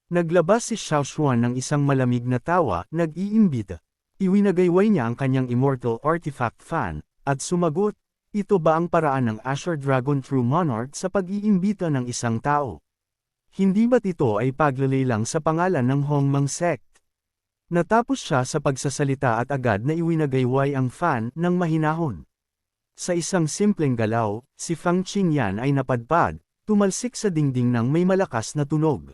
Naglabas si Xiao Xuan ng isang malamig na tawa, nag-iimbita. Iwinagayway niya ang kanyang immortal artifact fan, at sumagot, ito ba ang paraan ng Azure Dragon True Monarch sa pag-iimbita ng isang tao? Hindi ba't ito ay paglalilang sa pangalan ng Hongmang Sect? Natapos siya sa pagsasalita at agad na iwinagayway ang fan ng mahinahon. Sa isang simpleng galaw, si Fang Qingyan ay napadpad, tumalsik sa dingding ng may malakas na tunog.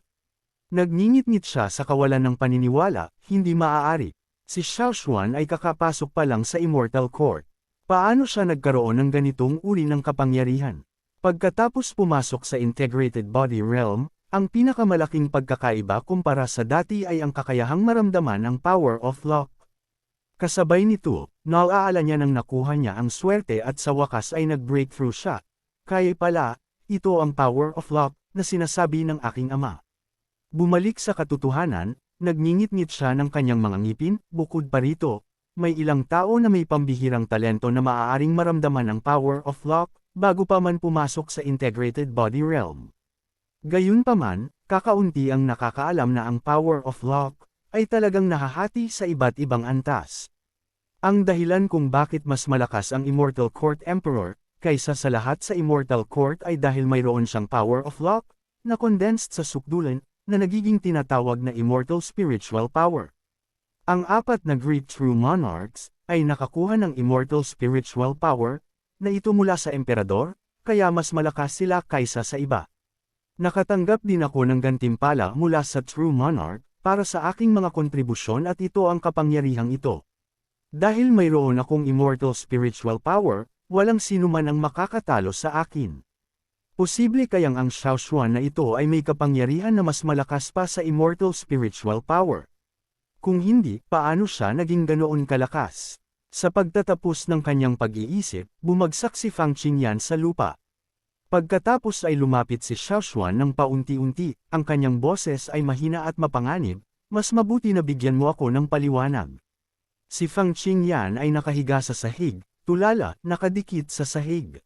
Nagngingit-ngit siya sa kawalan ng paniniwala, hindi maaari. Si Xiao Xuan ay kakapasok pa lang sa Immortal Court. Paano siya nagkaroon ng ganitong uri ng kapangyarihan? Pagkatapos pumasok sa Integrated Body Realm, ang pinakamalaking pagkakaiba kumpara sa dati ay ang kakayahang maramdaman ang Power of Lock. Kasabay nito, naalaala niya nang nakuha niya ang swerte at sa wakas ay nag-breakthrough siya. Kaya pala, ito ang Power of Lock na sinasabi ng aking ama. Bumalik sa katotohanan, nagngingit-ngit siya ng kanyang mga ngipin, bukod pa rito, may ilang tao na may pambihirang talento na maaaring maramdaman ang Power of Lock, bago pa man pumasok sa Integrated Body Realm. Gayunpaman, kakaunti ang nakakaalam na ang Power of Lock ay talagang nahahati sa iba't ibang antas. Ang dahilan kung bakit mas malakas ang Immortal Court Emperor, kaysa sa lahat sa Immortal Court ay dahil mayroon siyang Power of Lock, na condensed sa sukdulan, na nagiging tinatawag na Immortal Spiritual Power. Ang apat na Great True Monarchs, ay nakakuha ng Immortal Spiritual Power, na ito mula sa Emperador, kaya mas malakas sila kaysa sa iba. Nakatanggap din ako ng gantimpala mula sa True Monarch, para sa aking mga kontribusyon at ito ang kapangyarihang ito. Dahil mayroon akong Immortal Spiritual Power, walang sinuman ang makakatalo sa akin. Posible kayang ang Xiao Xuan na ito ay may kapangyarihan na mas malakas pa sa Immortal Spiritual Power. Kung hindi, paano siya naging ganoon kalakas? Sa pagtatapos ng kanyang pag-iisip, bumagsak si Fang Qingyan sa lupa. Pagkatapos ay lumapit si Xiao Xuan ng paunti-unti, ang kanyang boses ay mahina at mapanganib, mas mabuti na bigyan mo ako ng paliwanag. Si Fang Qingyan ay nakahiga sa sahig, tulala, nakadikit sa sahig.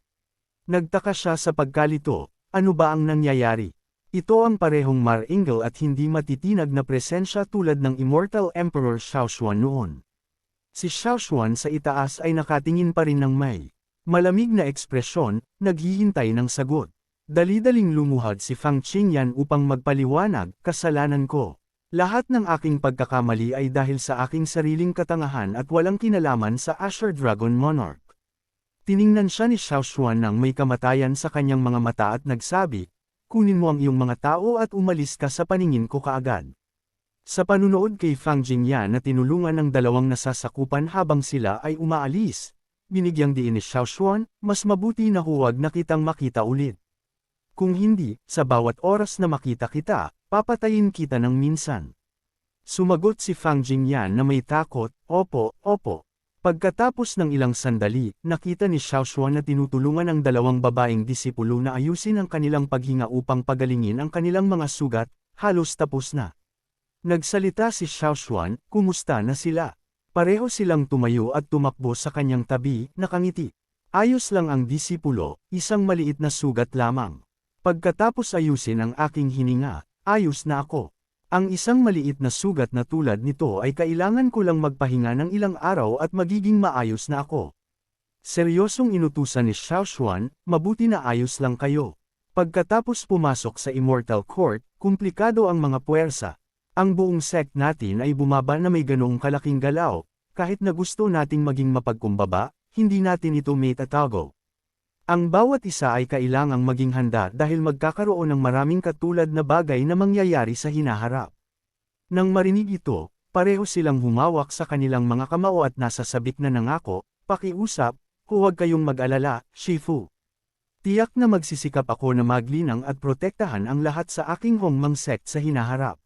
Nagtaka siya sa pagkalito, ano ba ang nangyayari? Ito ang parehong maringal at hindi matitinag na presensya tulad ng Immortal Emperor Xiao Xuan noon. Si Xiao Xuan sa itaas ay nakatingin pa rin ng may malamig na ekspresyon, naghihintay ng sagot. Dali-daling lumuhad si Fang Qingyan upang magpaliwanag, kasalanan ko. Lahat ng aking pagkakamali ay dahil sa aking sariling katangahan at walang kinalaman sa Azure Dragon Monarch. Tiningnan siya ni Xiao Xuan nang may kamatayan sa kanyang mga mata at nagsabi, kunin mo ang iyong mga tao at umalis ka sa paningin ko kaagad. Sa panunood kay Fang Qingyan na tinulungan ng dalawang nasasakupan habang sila ay umaalis, binigyang diin ni Xiao Xuan, mas mabuti na huwag na kitang makita ulit. Kung hindi, sa bawat oras na makita kita, papatayin kita ng minsan. Sumagot si Fang Qingyan na may takot, opo, opo. Pagkatapos ng ilang sandali, nakita ni Xiao Xuan na tinutulungan ang dalawang babaeng disipulo na ayusin ang kanilang paghinga upang pagalingin ang kanilang mga sugat, halos tapos na. Nagsalita si Xiao Xuan, kumusta na sila? Pareho silang tumayo at tumakbo sa kanyang tabi, nakangiti. Ayos lang ang disipulo, isang maliit na sugat lamang. Pagkatapos ayusin ang aking hininga, ayos na ako. Ang isang maliit na sugat na tulad nito ay kailangan ko lang magpahinga ng ilang araw at magiging maayos na ako. Seryosong inutusan ni Xiao Xuan, mabuti na ayos lang kayo. Pagkatapos pumasok sa Immortal Court, komplikado ang mga puwersa. Ang buong sect natin ay bumaba na may ganoong kalaking galaw, kahit na gusto nating maging mapagkumbaba, hindi natin ito maitatago. Ang bawat isa ay kailangang maging handa dahil magkakaroon ng maraming katulad na bagay na mangyayari sa hinaharap. Nang marinig ito, pareho silang humawak sa kanilang mga kamao at nasasabik na nangako, pakiusap, huwag kayong mag-alala, Shifu. Tiyak na magsisikap ako na maglinang at protektahan ang lahat sa aking Hongmang sect sa hinaharap.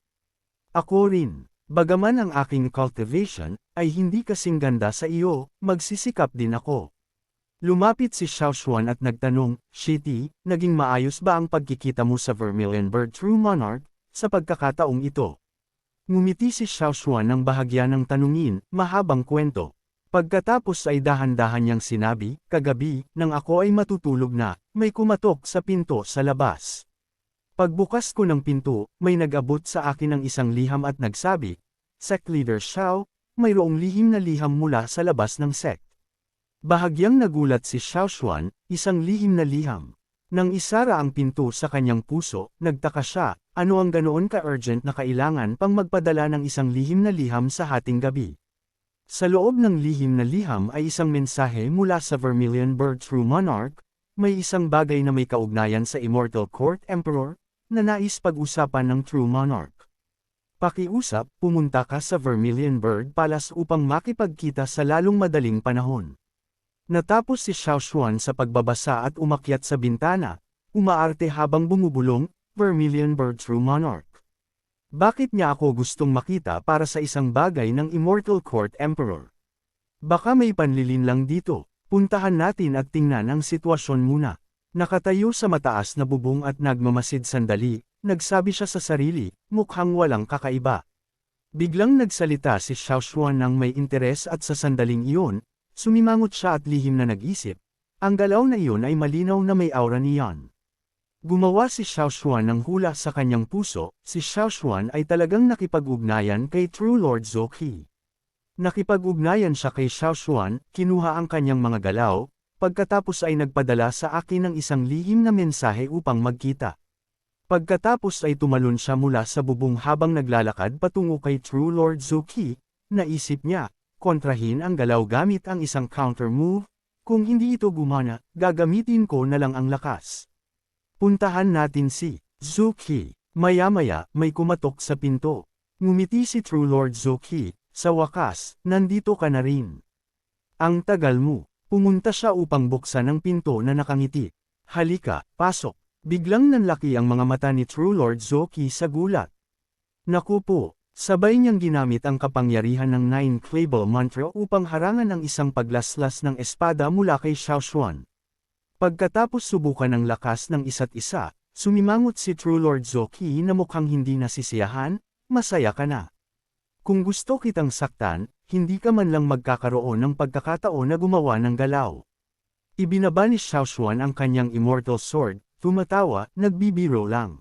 Ako rin, bagaman ang aking cultivation ay hindi kasing ganda sa iyo, magsisikap din ako. Lumapit si Xiao Xuan at nagtanong, Shiti, naging maayos ba ang pagkikita mo sa Vermilion Bird True Monarch, sa pagkakataong ito? Ngumiti si Xiao Xuan ng bahagya ng tanungin, mahabang kwento. Pagkatapos ay dahan-dahan niyang sinabi, kagabi, nang ako ay matutulog na, may kumatok sa pinto sa labas. Pagbukas ko ng pinto, may nag-abot sa akin ng isang liham at nagsabi, "Sect Leader Xiao, mayroong lihim na liham mula sa labas ng sect." Bahagyang nagulat si Xiao Xuan, isang lihim na liham. Nang isara ang pinto sa kanyang puso, nagtaka siya, ano ang ganoon ka-urgent na kailangan pang magpadala ng isang lihim na liham sa hating gabi. Sa loob ng lihim na liham ay isang mensahe mula sa Vermilion Bird True Monarch, may isang bagay na may kaugnayan sa Immortal Court Emperor, na nais pag-usapan ng True Monarch. Pakiusap, pumunta ka sa Vermilion Bird Palace upang makipagkita sa lalong madaling panahon. Natapos si Xiao Xuan sa pagbabasa at umakyat sa bintana, umaarte habang bumubulong, "Vermilion Bird True Monarch. Bakit niya ako gustong makita para sa isang bagay ng Immortal Court Emperor? Baka may panlilin lang dito, puntahan natin at tingnan ang sitwasyon muna." Nakatayo sa mataas na bubong at nagmamasid sandali, nagsabi siya sa sarili, mukhang walang kakaiba. Biglang nagsalita si Xiao Xuan ng may interes at sa sandaling iyon, sumimangot siya at lihim na nag-isip. Ang galaw na iyon ay malinaw na may aura niyan. Gumawa si Xiao Xuan ng hula sa kanyang puso, si Xiao Xuan ay talagang nakipag-ugnayan kay True Lord Zouqi. Nakipag-ugnayan siya kay Xiao Xuan, kinuha ang kanyang mga galaw, pagkatapos ay nagpadala sa akin ng isang lihim na mensahe upang magkita. Pagkatapos ay tumalon siya mula sa bubong habang naglalakad patungo kay True Lord Zouqi, naisip niya, kontrahin ang galaw gamit ang isang counter move, kung hindi ito gumana, gagamitin ko na lang ang lakas. Puntahan natin si Zouqi. Maya-maya, may kumatok sa pinto. Ngumiti si True Lord Zouqi, sa wakas, nandito ka na rin. Ang tagal mo. Pumunta siya upang buksan ang pinto na nakangiti. Halika, pasok. Biglang nanlaki ang mga mata ni True Lord Zouqi sa gulat. Naku po, sabay niyang ginamit ang kapangyarihan ng Nine Clable Mantra upang harangan ang isang paglaslas ng espada mula kay Xiao Xuan. Pagkatapos subukan ng lakas ng isa't isa, sumimangot si True Lord Zouqi na mukhang hindi nasisiyahan, masaya ka na. Kung gusto kitang saktan, hindi ka man lang magkakaroon ng pagkakataon na gumawa ng galaw. Ibinaba ni Xiao Xuan ang kanyang immortal sword, tumatawa, nagbibiro lang.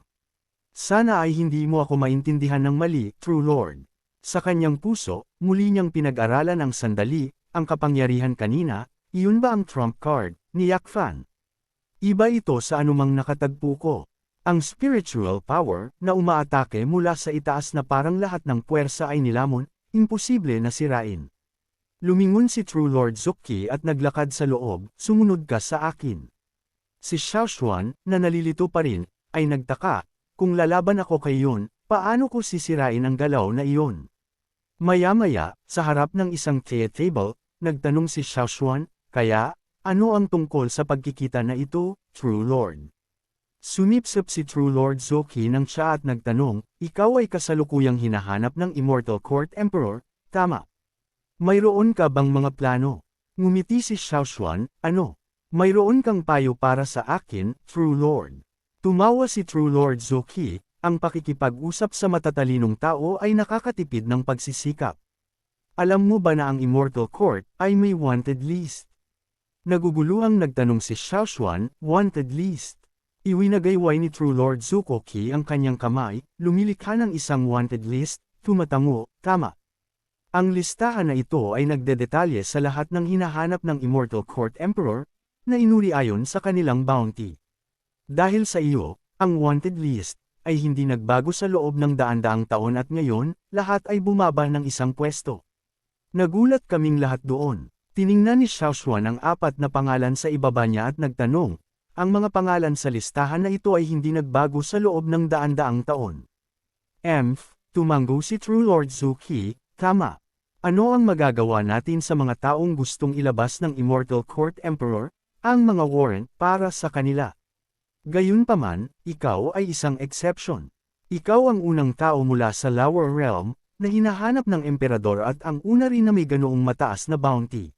Sana ay hindi mo ako maintindihan ng mali, True Lord. Sa kanyang puso, muli niyang pinag-aralan ang sandali, ang kapangyarihan kanina, iyon ba ang trump card, ni Yak Fan? Iba ito sa anumang nakatagpo ko. Ang spiritual power, na umaatake mula sa itaas na parang lahat ng puwersa ay nilamon, imposible na sirain. Lumingon si True Lord Zouqi at naglakad sa loob, sumunod ka sa akin. Si Xiao Xuan, na nalilito pa rin, ay nagtaka, kung lalaban ako kay yun, paano ko sisirain ang galaw na iyon? Maya-maya, sa harap ng isang tea table, nagtanong si Xiao Xuan, kaya, ano ang tungkol sa pagkikita na ito, True Lord? Sumipsip si True Lord Zouqi nang siya at nagtanong, ikaw ay kasalukuyang hinahanap ng Immortal Court Emperor, tama? Mayroon ka bang mga plano? Ngumiti si Xiao Xuan, ano? Mayroon kang payo para sa akin, True Lord. Tumawa si True Lord Zouqi, ang pakikipag-usap sa matatalinong tao ay nakakatipid ng pagsisikap. Alam mo ba na ang Immortal Court ay may wanted list? Naguguluhang nagtanong si Xiao Xuan, wanted list. Iwinagayway ni True Lord Zouqi ang kanyang kamay, lumilikha ng isang wanted list, tumatango, tama. Ang listahan na ito ay nagdedetalye sa lahat ng hinahanap ng Immortal Court Emperor, na inuri ayon sa kanilang bounty. Dahil sa iyo, ang wanted list, ay hindi nagbago sa loob ng daan-daang taon at ngayon, lahat ay bumaba ng isang pwesto. Nagulat kaming lahat doon. Tiningnan ni Xiao Xuan ang 4 na pangalan sa ibaba niya at nagtanong, ang mga pangalan sa listahan na ito ay hindi nagbago sa loob ng daan-daang taon. Tumango si True Lord Zouqi, tama. Ano ang magagawa natin sa mga taong gustong ilabas ng Immortal Court Emperor, ang mga warrant para sa kanila? Gayunpaman, ikaw ay isang exception. Ikaw ang unang tao mula sa Lower Realm, na hinahanap ng emperador at ang una rin na may ganoong mataas na bounty.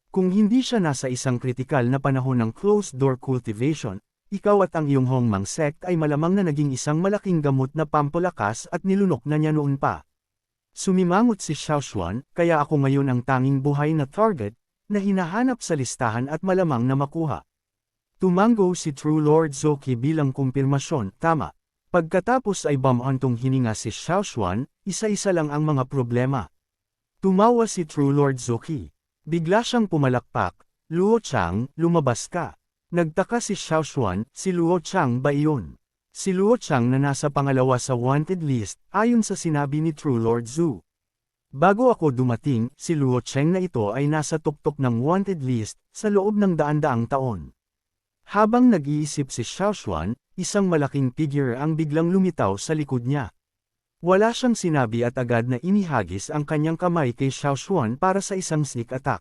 Kung hindi siya nasa isang kritikal na panahon ng closed-door cultivation, ikaw at ang iyong Hongmang sect ay malamang na naging isang malaking gamot na pampalakas at nilunok na niya noon pa. Sumimangot si Xiao Xuan, kaya ako ngayon ang tanging buhay na target, na hinahanap sa listahan at malamang na makuha. Tumango si True Lord Zouqi bilang kumpirmasyon, tama. Pagkatapos ay bumantong hininga si Xiao Xuan, isa-isa lang ang mga problema. Tumawa si True Lord Zuki. Bigla siyang pumalakpak, Luo Chang, lumabas ka. Nagtaka si Xiao Xuan, si Luo Chang ba iyon? Si Luo Chang na nasa pangalawa sa wanted list, ayon sa sinabi ni True Lord Zhu. Bago ako dumating, si Luo Cheng na ito ay nasa tuktok ng wanted list, sa loob ng daan-daang taon. Habang nag-iisip si Xiao Xuan, isang malaking figure ang biglang lumitaw sa likod niya. Wala siyang sinabi at agad na inihagis ang kanyang kamay kay Xiao Xuan para sa isang sneak attack.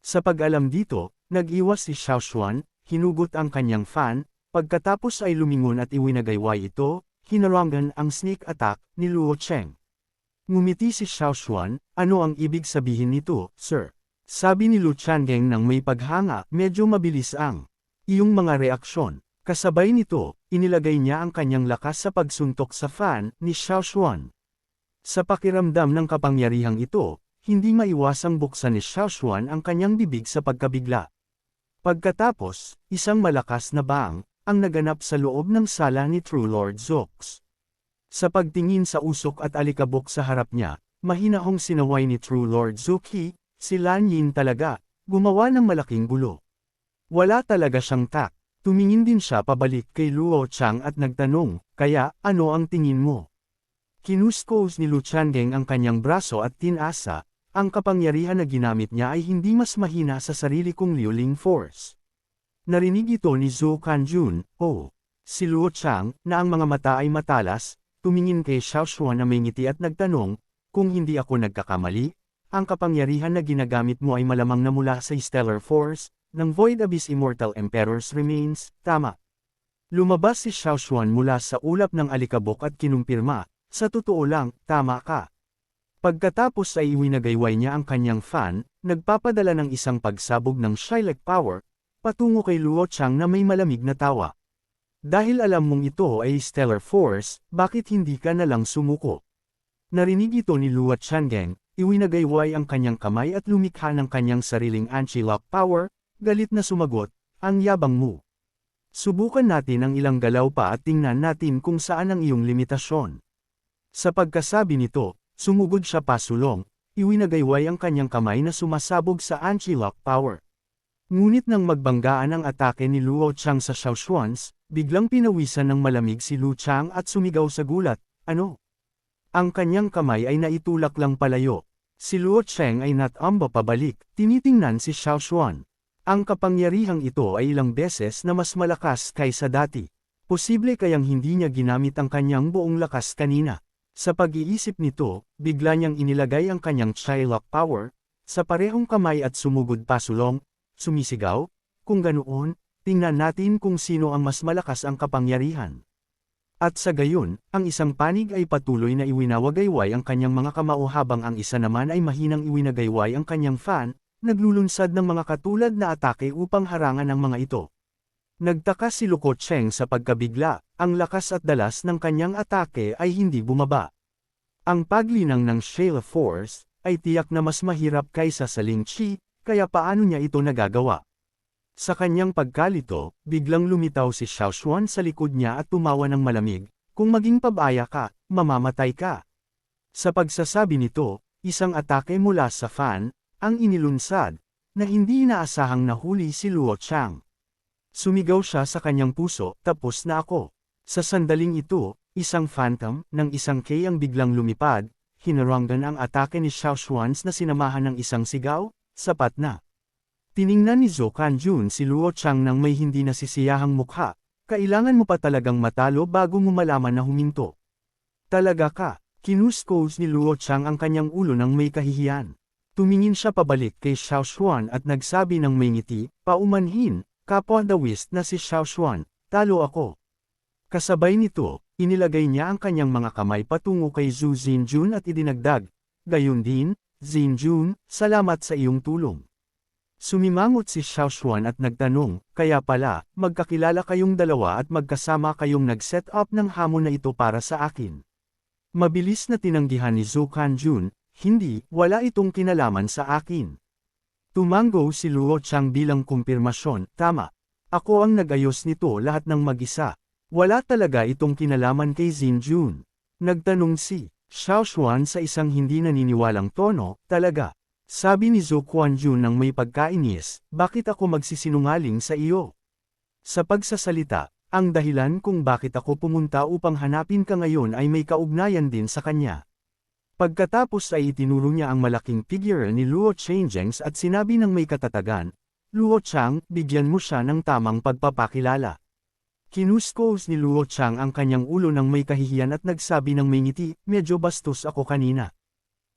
Sa pag-alam dito, nag-iwas si Xiao Xuan, hinugot ang kanyang fan, pagkatapos ay lumingon at iwinagayway ito, hinarangan ang sneak attack ni Luo Cheng. Ngumiti si Xiao Xuan, ano ang ibig sabihin nito, sir? Sabi ni Lu Changeng nang may paghanga, medyo mabilis ang iyong mga reaksyon. Kasabay nito, inilagay niya ang kanyang lakas sa pagsuntok sa fan ni Xiao Xuan. Sa pakiramdam ng kapangyarihang ito, hindi maiwasang buksan ni Xiao Xuan ang kanyang bibig sa pagkabigla. Pagkatapos, isang malakas na bang ang naganap sa loob ng sala ni True Lord Zux. Sa pagtingin sa usok at alikabok sa harap niya, mahinahong sinaway ni True Lord Zuki, si Lan Yin talaga, gumawa ng malaking gulo. Wala talaga siyang tak. Tumingin din siya pabalik kay Luo Chang at nagtanong, kaya, ano ang tingin mo? Kinuskos ni Lu Changeng ang kanyang braso at tinasa, ang kapangyarihan na ginamit niya ay hindi mas mahina sa sarili kong Liuling Force. Narinig ito ni Zhou Kanjun, oh. Si Luo Chang, na ang mga mata ay matalas, tumingin kay Xiao Xuan na may ngiti at nagtanong, kung hindi ako nagkakamali, ang kapangyarihan na ginagamit mo ay malamang na mula sa Stellar Force, ng Void Abyss Immortal Emperor's Remains, tama. Lumabas si Xiao Xuan mula sa ulap ng alikabok at kinumpirma, sa totoo lang, tama ka. Pagkatapos ay iwinagayway niya ang kanyang fan, nagpapadala ng isang pagsabog ng Shilek Power, patungo kay Luo Chang na may malamig na tawa. Dahil alam mong ito ay Stellar Force, bakit hindi ka na lang sumuko? Narinig ito ni Luo Changeng, iwinagayway ang kanyang kamay at lumikha ng kanyang sariling Anti-Lock Power, galit na sumagot, ang yabang mo. Subukan natin ang ilang galaw pa at tingnan natin kung saan ang iyong limitasyon. Sa pagkasabi nito, sumugod siya pasulong, iwinagayway ang kanyang kamay na sumasabog sa Anti-Lock Power. Ngunit nang magbanggaan ang atake ni Luo Chang sa Xiao Xuan's, biglang pinawisan ng malamig si Lu Chang at sumigaw sa gulat, ano? Ang kanyang kamay ay naitulak lang palayo. Si Luo Cheng ay natamba pabalik, tinitingnan si Xiao Xuan. Ang kapangyarihang ito ay ilang beses na mas malakas kaysa dati. Posible kayang hindi niya ginamit ang kanyang buong lakas kanina. Sa pag-iisip nito, bigla niyang inilagay ang kanyang Chi-Lock Power sa parehong kamay at sumugod pasulong, sumisigaw, kung ganoon, tingnan natin kung sino ang mas malakas ang kapangyarihan. At sa gayon, ang isang panig ay patuloy na iwinawagayway ang kanyang mga kamao habang ang isa naman ay mahinang iwinagayway ang kanyang fan, naglulunsad ng mga katulad na atake upang harangan ang mga ito. Nagtaka si Luo Cheng sa pagkabigla, ang lakas at dalas ng kanyang atake ay hindi bumaba. Ang paglinang ng Shale Force ay tiyak na mas mahirap kaysa sa Ling Chi, kaya paano niya ito nagagawa? Sa kanyang pagkalito, biglang lumitaw si Xiao Xuan sa likod niya at tumawa ng malamig, kung maging pabaya ka, mamamatay ka. Sa pagsasabi nito, isang atake mula sa fan, ang inilunsad, na hindi inaasahang nahuli si Luo Chang. Sumigaw siya sa kanyang puso, tapos na ako. Sa sandaling ito, isang phantom ng isang K ang biglang lumipad, hinaranggan ang atake ni Xiao Xuan na sinamahan ng isang sigaw, sapat na. Tiningnan ni Zhou Kanjun si Luo Chang nang may hindi nasisiyahang mukha, kailangan mo pa talagang matalo bago mo malaman na huminto. Talaga ka, kinuskos ni Luo Chang ang kanyang ulo nang may kahihiyan. Tumingin siya pabalik kay Xiao Xuan at nagsabi ng may ngiti, paumanhin, kapwa dawist na si Xiao Xuan, talo ako. Kasabay nito, inilagay niya ang kanyang mga kamay patungo kay Zhu Xinjun at idinagdag, gayon din, Xinjun, salamat sa iyong tulong. Sumimangot si Xiao Xuan at nagtanong, kaya pala, magkakilala kayong dalawa at magkasama kayong nag-set up ng hamon na ito para sa akin. Mabilis na tinanggihan ni Zhou Kanjun, hindi, wala itong kinalaman sa akin. Tumango si Luo Chang bilang kumpirmasyon, tama. Ako ang nag-ayos nito lahat ng mag-isa. Wala talaga itong kinalaman kay Xinjun. Nagtanong si Xiao Xuan sa isang hindi naniniwalang tono, talaga. Sabi ni Zhou Quanjun nang may pagkainis, bakit ako magsisinungaling sa iyo? Sa pagsasalita, ang dahilan kung bakit ako pumunta upang hanapin ka ngayon ay may kaugnayan din sa kanya. Pagkatapos ay itinuro niya ang malaking figure ni Luo Changgengs at sinabi ng may katatagan, Luo Chang, bigyan mo siya ng tamang pagpapakilala. Kinuskos ni Luo Chang ang kanyang ulo ng may kahihiyan at nagsabi ng may ngiti, medyo bastos ako kanina.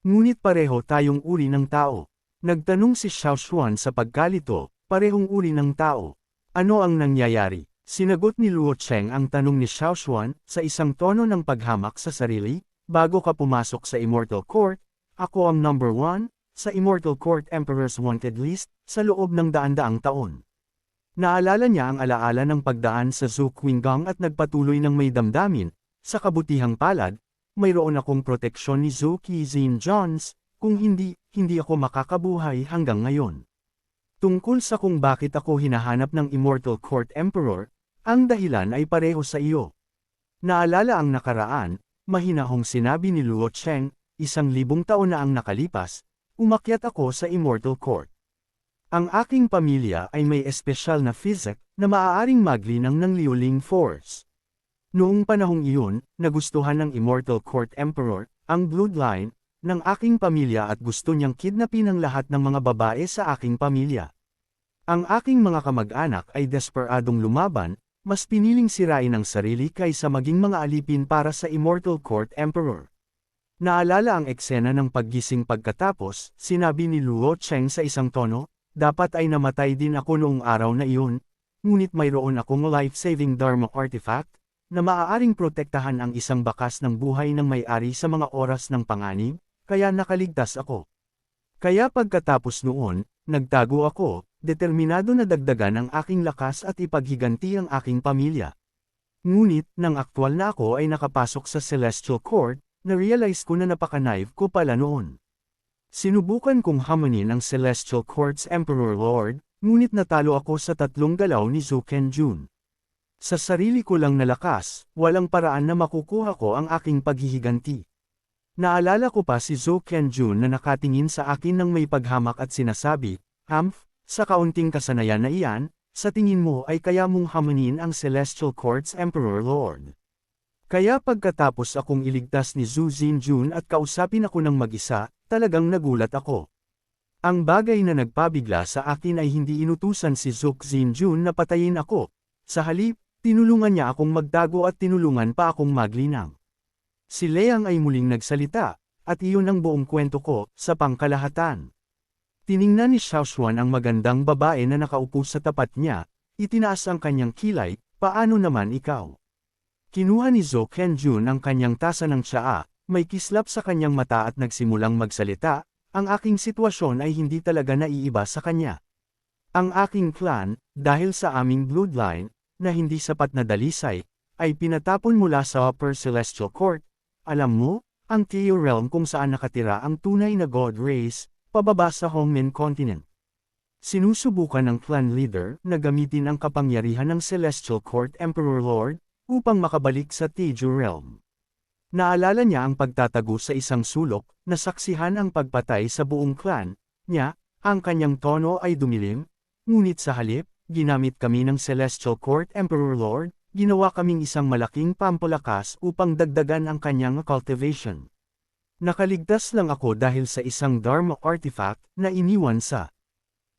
Ngunit pareho tayong uri ng tao. Nagtanong si Xiao Xuan sa pagkalito, parehong uri ng tao. Ano ang nangyayari? Sinagot ni Luo Cheng ang tanong ni Xiao Xuan, sa isang tono ng paghamak sa sarili, bago ka pumasok sa Immortal Court, ako ang number 1, sa Immortal Court Emperor's Wanted List, sa loob ng daan-daang taon. Naalala niya ang alaala ng pagdaan sa Zhou Qinggang at nagpatuloy ng may damdamin, sa kabutihang palad, mayroon akong proteksyon ni Zhou Qizin Johns, kung hindi ako makakabuhay hanggang ngayon. Tungkol sa kung bakit ako hinahanap ng Immortal Court Emperor, ang dahilan ay pareho sa iyo. Naalala ang nakaraan, mahinahong sinabi ni Luo Cheng, 1,000 taon na ang nakalipas, umakyat ako sa Immortal Court. Ang aking pamilya ay may espesyal na physique na maaaring maglinang ng Liuling Force. Noong panahong iyon, nagustuhan ng Immortal Court Emperor, ang bloodline, ng aking pamilya at gusto niyang kidnapin ang lahat ng mga babae sa aking pamilya. Ang aking mga kamag-anak ay desperadong lumaban, mas piniling sirain ang sarili kaysa maging mga alipin para sa Immortal Court Emperor. Naalala ang eksena ng paggising pagkatapos, sinabi ni Luo Cheng sa isang tono, dapat ay namatay din ako noong araw na iyon, ngunit mayroon akong life-saving Dharma artifact, na maaaring protektahan ang isang bakas ng buhay ng may-ari sa mga oras ng panganib, kaya nakaligtas ako. Kaya pagkatapos noon, nagtago ako, determinado na dagdagan ang aking lakas at ipaghiganti ang aking pamilya. Ngunit, nang aktwal na ako ay nakapasok sa Celestial Court, na-realize ko na napaka-naive ko pala noon. Sinubukan kong hamunin ang Celestial Court's Emperor Lord, ngunit natalo ako sa 3 galaw ni Zhou Quanjun. Sa sarili ko lang na lakas, walang paraan na makukuha ko ang aking paghihiganti. Naalala ko pa si Zhou Quanjun na nakatingin sa akin ng may paghamak at sinasabi, Humph, sa kaunting kasanayan na iyan, sa tingin mo ay kaya mong hamunin ang Celestial Court's Emperor Lord. Kaya pagkatapos akong iligtas ni Zhou Xinjun at kausapin ako ng mag-isa, talagang nagulat ako. Ang bagay na nagpabigla sa akin ay hindi inutusan si Zhou Xinjun na patayin ako. Sa halip, tinulungan niya akong magtago at tinulungan pa akong maglinang. Si Liang ay muling nagsalita, at iyon ang buong kwento ko, sa pangkalahatan. Tiningnan ni Xiao Xuan ang magandang babae na nakaupo sa tapat niya, itinaas ang kanyang kilay, paano naman ikaw? Kinuha ni Zhou Quanjun ang kanyang tasa ng tsaa, may kislap sa kanyang mata at nagsimulang magsalita, ang aking sitwasyon ay hindi talaga naiiba sa kanya. Ang aking clan, dahil sa aming bloodline, na hindi sapat na dalisay, ay pinatapon mula sa Upper Celestial Court. Alam mo, ang Teo Realm kung saan nakatira ang tunay na God Race, pababa sa Hongmen Continent. Sinusubukan ng clan leader na gamitin ang kapangyarihan ng Celestial Court Emperor Lord, upang makabalik sa Teo Realm. Naalala niya ang pagtatago sa isang sulok, nasaksihan ang pagpatay sa buong clan niya, ang kanyang tono ay dumilim, ngunit sa halip, ginamit kami ng Celestial Court Emperor Lord, ginawa kaming isang malaking pampalakas upang dagdagan ang kanyang cultivation. Nakaligtas lang ako dahil sa isang Dharma artifact na iniwan sa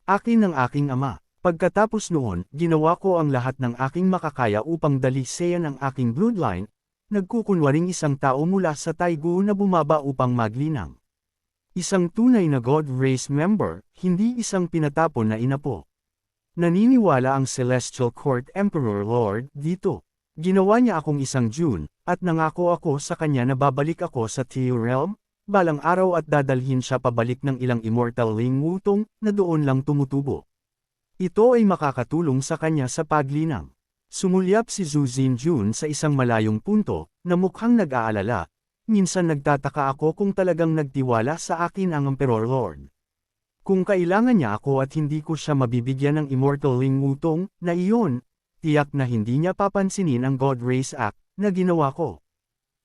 akin ng aking ama. Pagkatapos noon, ginawa ko ang lahat ng aking makakaya upang dalisayan ang aking bloodline, nagkukunwaring isang tao mula sa Taigu na bumaba upang maglinang. Isang tunay na God Race member, hindi isang pinatapon na inapo. Naniniwala ang Celestial Court Emperor Lord dito. Ginawa niya akong isang June, at nangako ako sa kanya na babalik ako sa Teo Realm, balang araw at dadalhin siya pabalik ng ilang immortal Ling Wutong, na doon lang tumutubo. Ito ay makakatulong sa kanya sa paglinang. Sumulyap si Zhou Xinjun sa isang malayong punto, na mukhang nag-aalala. Minsan nagtataka ako kung talagang nagtiwala sa akin ang Emperor Lord. Kung kailangan niya ako at hindi ko siya mabibigyan ng Immortal Ling Wutong, na iyon, tiyak na hindi niya papansinin ang God Race Act na ginawa ko.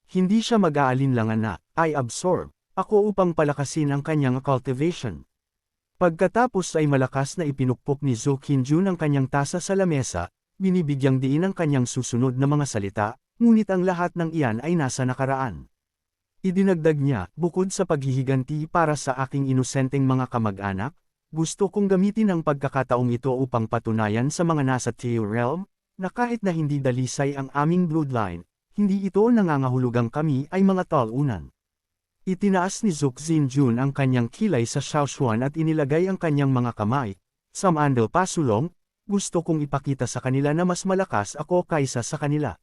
Hindi siya mag-aalinlangan na, I absorb, ako upang palakasin ang kanyang cultivation. Pagkatapos ay malakas na ipinukpok ni Zhou Qinjun ang kanyang tasa sa lamesa, binibigyang diin ang kanyang susunod na mga salita, ngunit ang lahat ng iyan ay nasa nakaraan. Idinagdag niya, bukod sa paghihiganti para sa aking inosenteng mga kamag-anak, gusto kong gamitin ang pagkakataong ito upang patunayan sa mga nasa Teo Realm, na kahit na hindi dalisay ang aming bloodline, hindi ito nangangahulugang kami ay mga talunan. Itinaas ni Zhou Qinjun ang kanyang kilay sa Xiaoshuan at inilagay ang kanyang mga kamay, Samandal pasulong, gusto kong ipakita sa kanila na mas malakas ako kaysa sa kanila.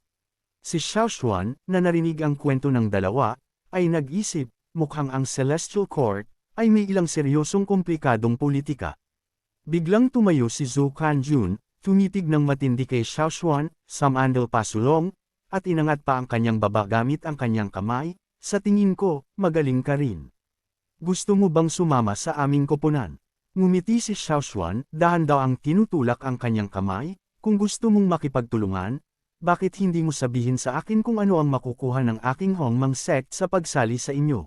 Si Xiaoshuan, na narinig ang kwento ng dalawa, ay nag-isip, mukhang ang Celestial Court, ay may ilang seryosong komplikadong politika. Biglang tumayo si Zhou Qinjun, tumitig ng matindi kay Xiaoshuan, Samandal pasulong, at inangat pa ang kanyang baba gamit ang kanyang kamay, sa tingin ko, magaling ka rin. Gusto mo bang sumama sa aming koponan? Ngumiti si Xiaoshuan, dahan daw ang tinutulak ang kanyang kamay, kung gusto mong makipagtulungan, bakit hindi mo sabihin sa akin kung ano ang makukuha ng aking Hongmang sect sa pagsali sa inyo?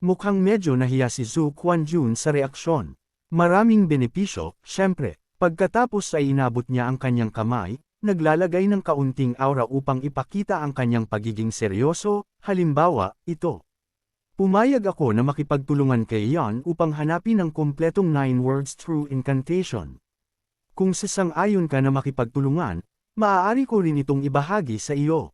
Mukhang medyo nahiya si Zhou Qinjun sa reaksyon. Maraming benepisyo, syempre, pagkatapos ay inabot niya ang kanyang kamay, naglalagay ng kaunting aura upang ipakita ang kanyang pagiging seryoso, halimbawa, ito. Pumayag ako na makipagtulungan kay Yan upang hanapin ang kumpletong 9 words through incantation. Kung sasang-ayon ka na makipagtulungan, maaari ko rin itong ibahagi sa iyo.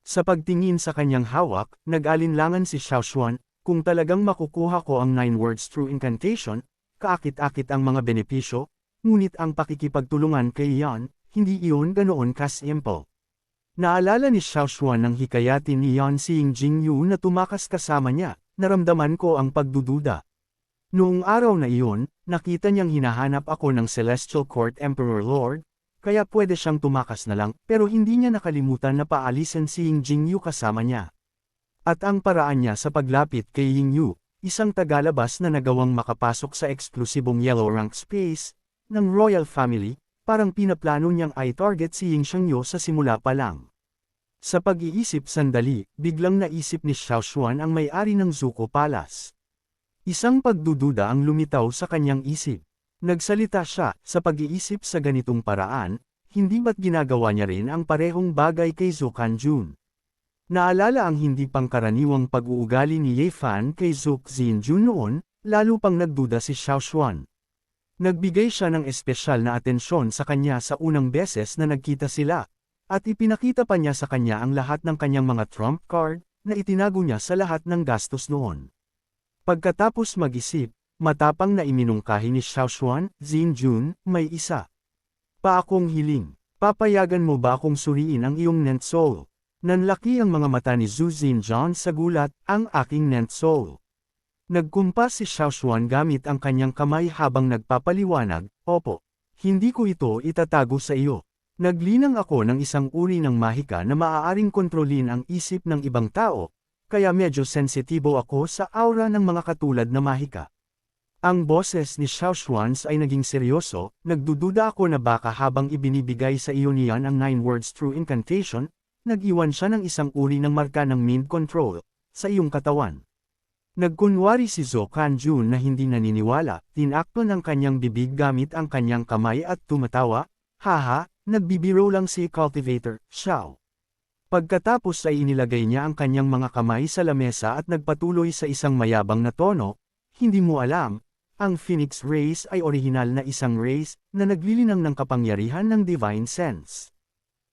Sa pagtingin sa kanyang hawak, nag-alinlangan si Xiaoshuan, kung talagang makukuha ko ang 9 words through incantation, kaakit-akit ang mga benepisyo, ngunit ang pakikipagtulungan kay Yan, hindi iyon ganoon ka-simple. Naalala ni Xiaoshuan nang hikayatin ni Yan si Jingyu na tumakas kasama niya, naramdaman ko ang pagdududa. Noong araw na iyon, nakita niyang hinahanap ako ng Celestial Court Emperor Lord, kaya pwede siyang tumakas na lang, pero hindi niya nakalimutan na paalisin si Jingyu kasama niya. At ang paraan niya sa paglapit kay Jingyu, isang tagalabas na nagawang makapasok sa eksklusibong yellow rank space ng royal family, parang pinaplano niyang i-target si Shangyu sa simula pa lang. Sa pag-iisip sandali, biglang naisip ni Xiaoshuan ang may-ari ng Zuko Palace. Isang pagdududa ang lumitaw sa kanyang isip. Nagsalita siya, sa pag-iisip sa ganitong paraan, hindi ba't ginagawa niya rin ang parehong bagay kay Zhou Qinjun? Naalala ang hindi pangkaraniwang pag-uugali ni Ye Fan kay Zhou Qinjun noon, lalo pang nagduda si Xiaoshuan. Nagbigay siya ng espesyal na atensyon sa kanya sa unang beses na nagkita sila, at ipinakita pa niya sa kanya ang lahat ng kanyang mga trump card, na itinago niya sa lahat ng gastos noon. Pagkatapos mag-isip, matapang na iminungkahi ni Xiaoshuan, Qinjun, may isa pa akong hiling. Papayagan mo ba akong suriin ang iyong Nent Soul? Nanlaki ang mga mata ni Zhu Xinjiang sa gulat, ang aking Nent Soul. Nagkumpas si Xiaoshuan gamit ang kanyang kamay habang nagpapaliwanag, opo. Hindi ko ito itatago sa iyo. Naglinang ako ng isang uri ng mahika na maaaring kontrolin ang isip ng ibang tao, kaya medyo sensitibo ako sa aura ng mga katulad na mahika. Ang boses ni Xiaoshuan ay naging seryoso, nagdududa ako na baka habang ibinibigay sa iyo niyan ang 9 words through incantation, nag-iwan siya ng isang uri ng marka ng mind control sa iyong katawan. Nagkunwari si Zhou Qinjun na hindi naniniwala, tinakto ng kanyang bibig gamit ang kanyang kamay at tumatawa, haha, nagbibiro lang si cultivator, Xiao. Pagkatapos ay inilagay niya ang kanyang mga kamay sa lamesa at nagpatuloy sa isang mayabang na tono, hindi mo alam, ang Phoenix Race ay orihinal na isang race na naglilinang ng kapangyarihan ng divine sense.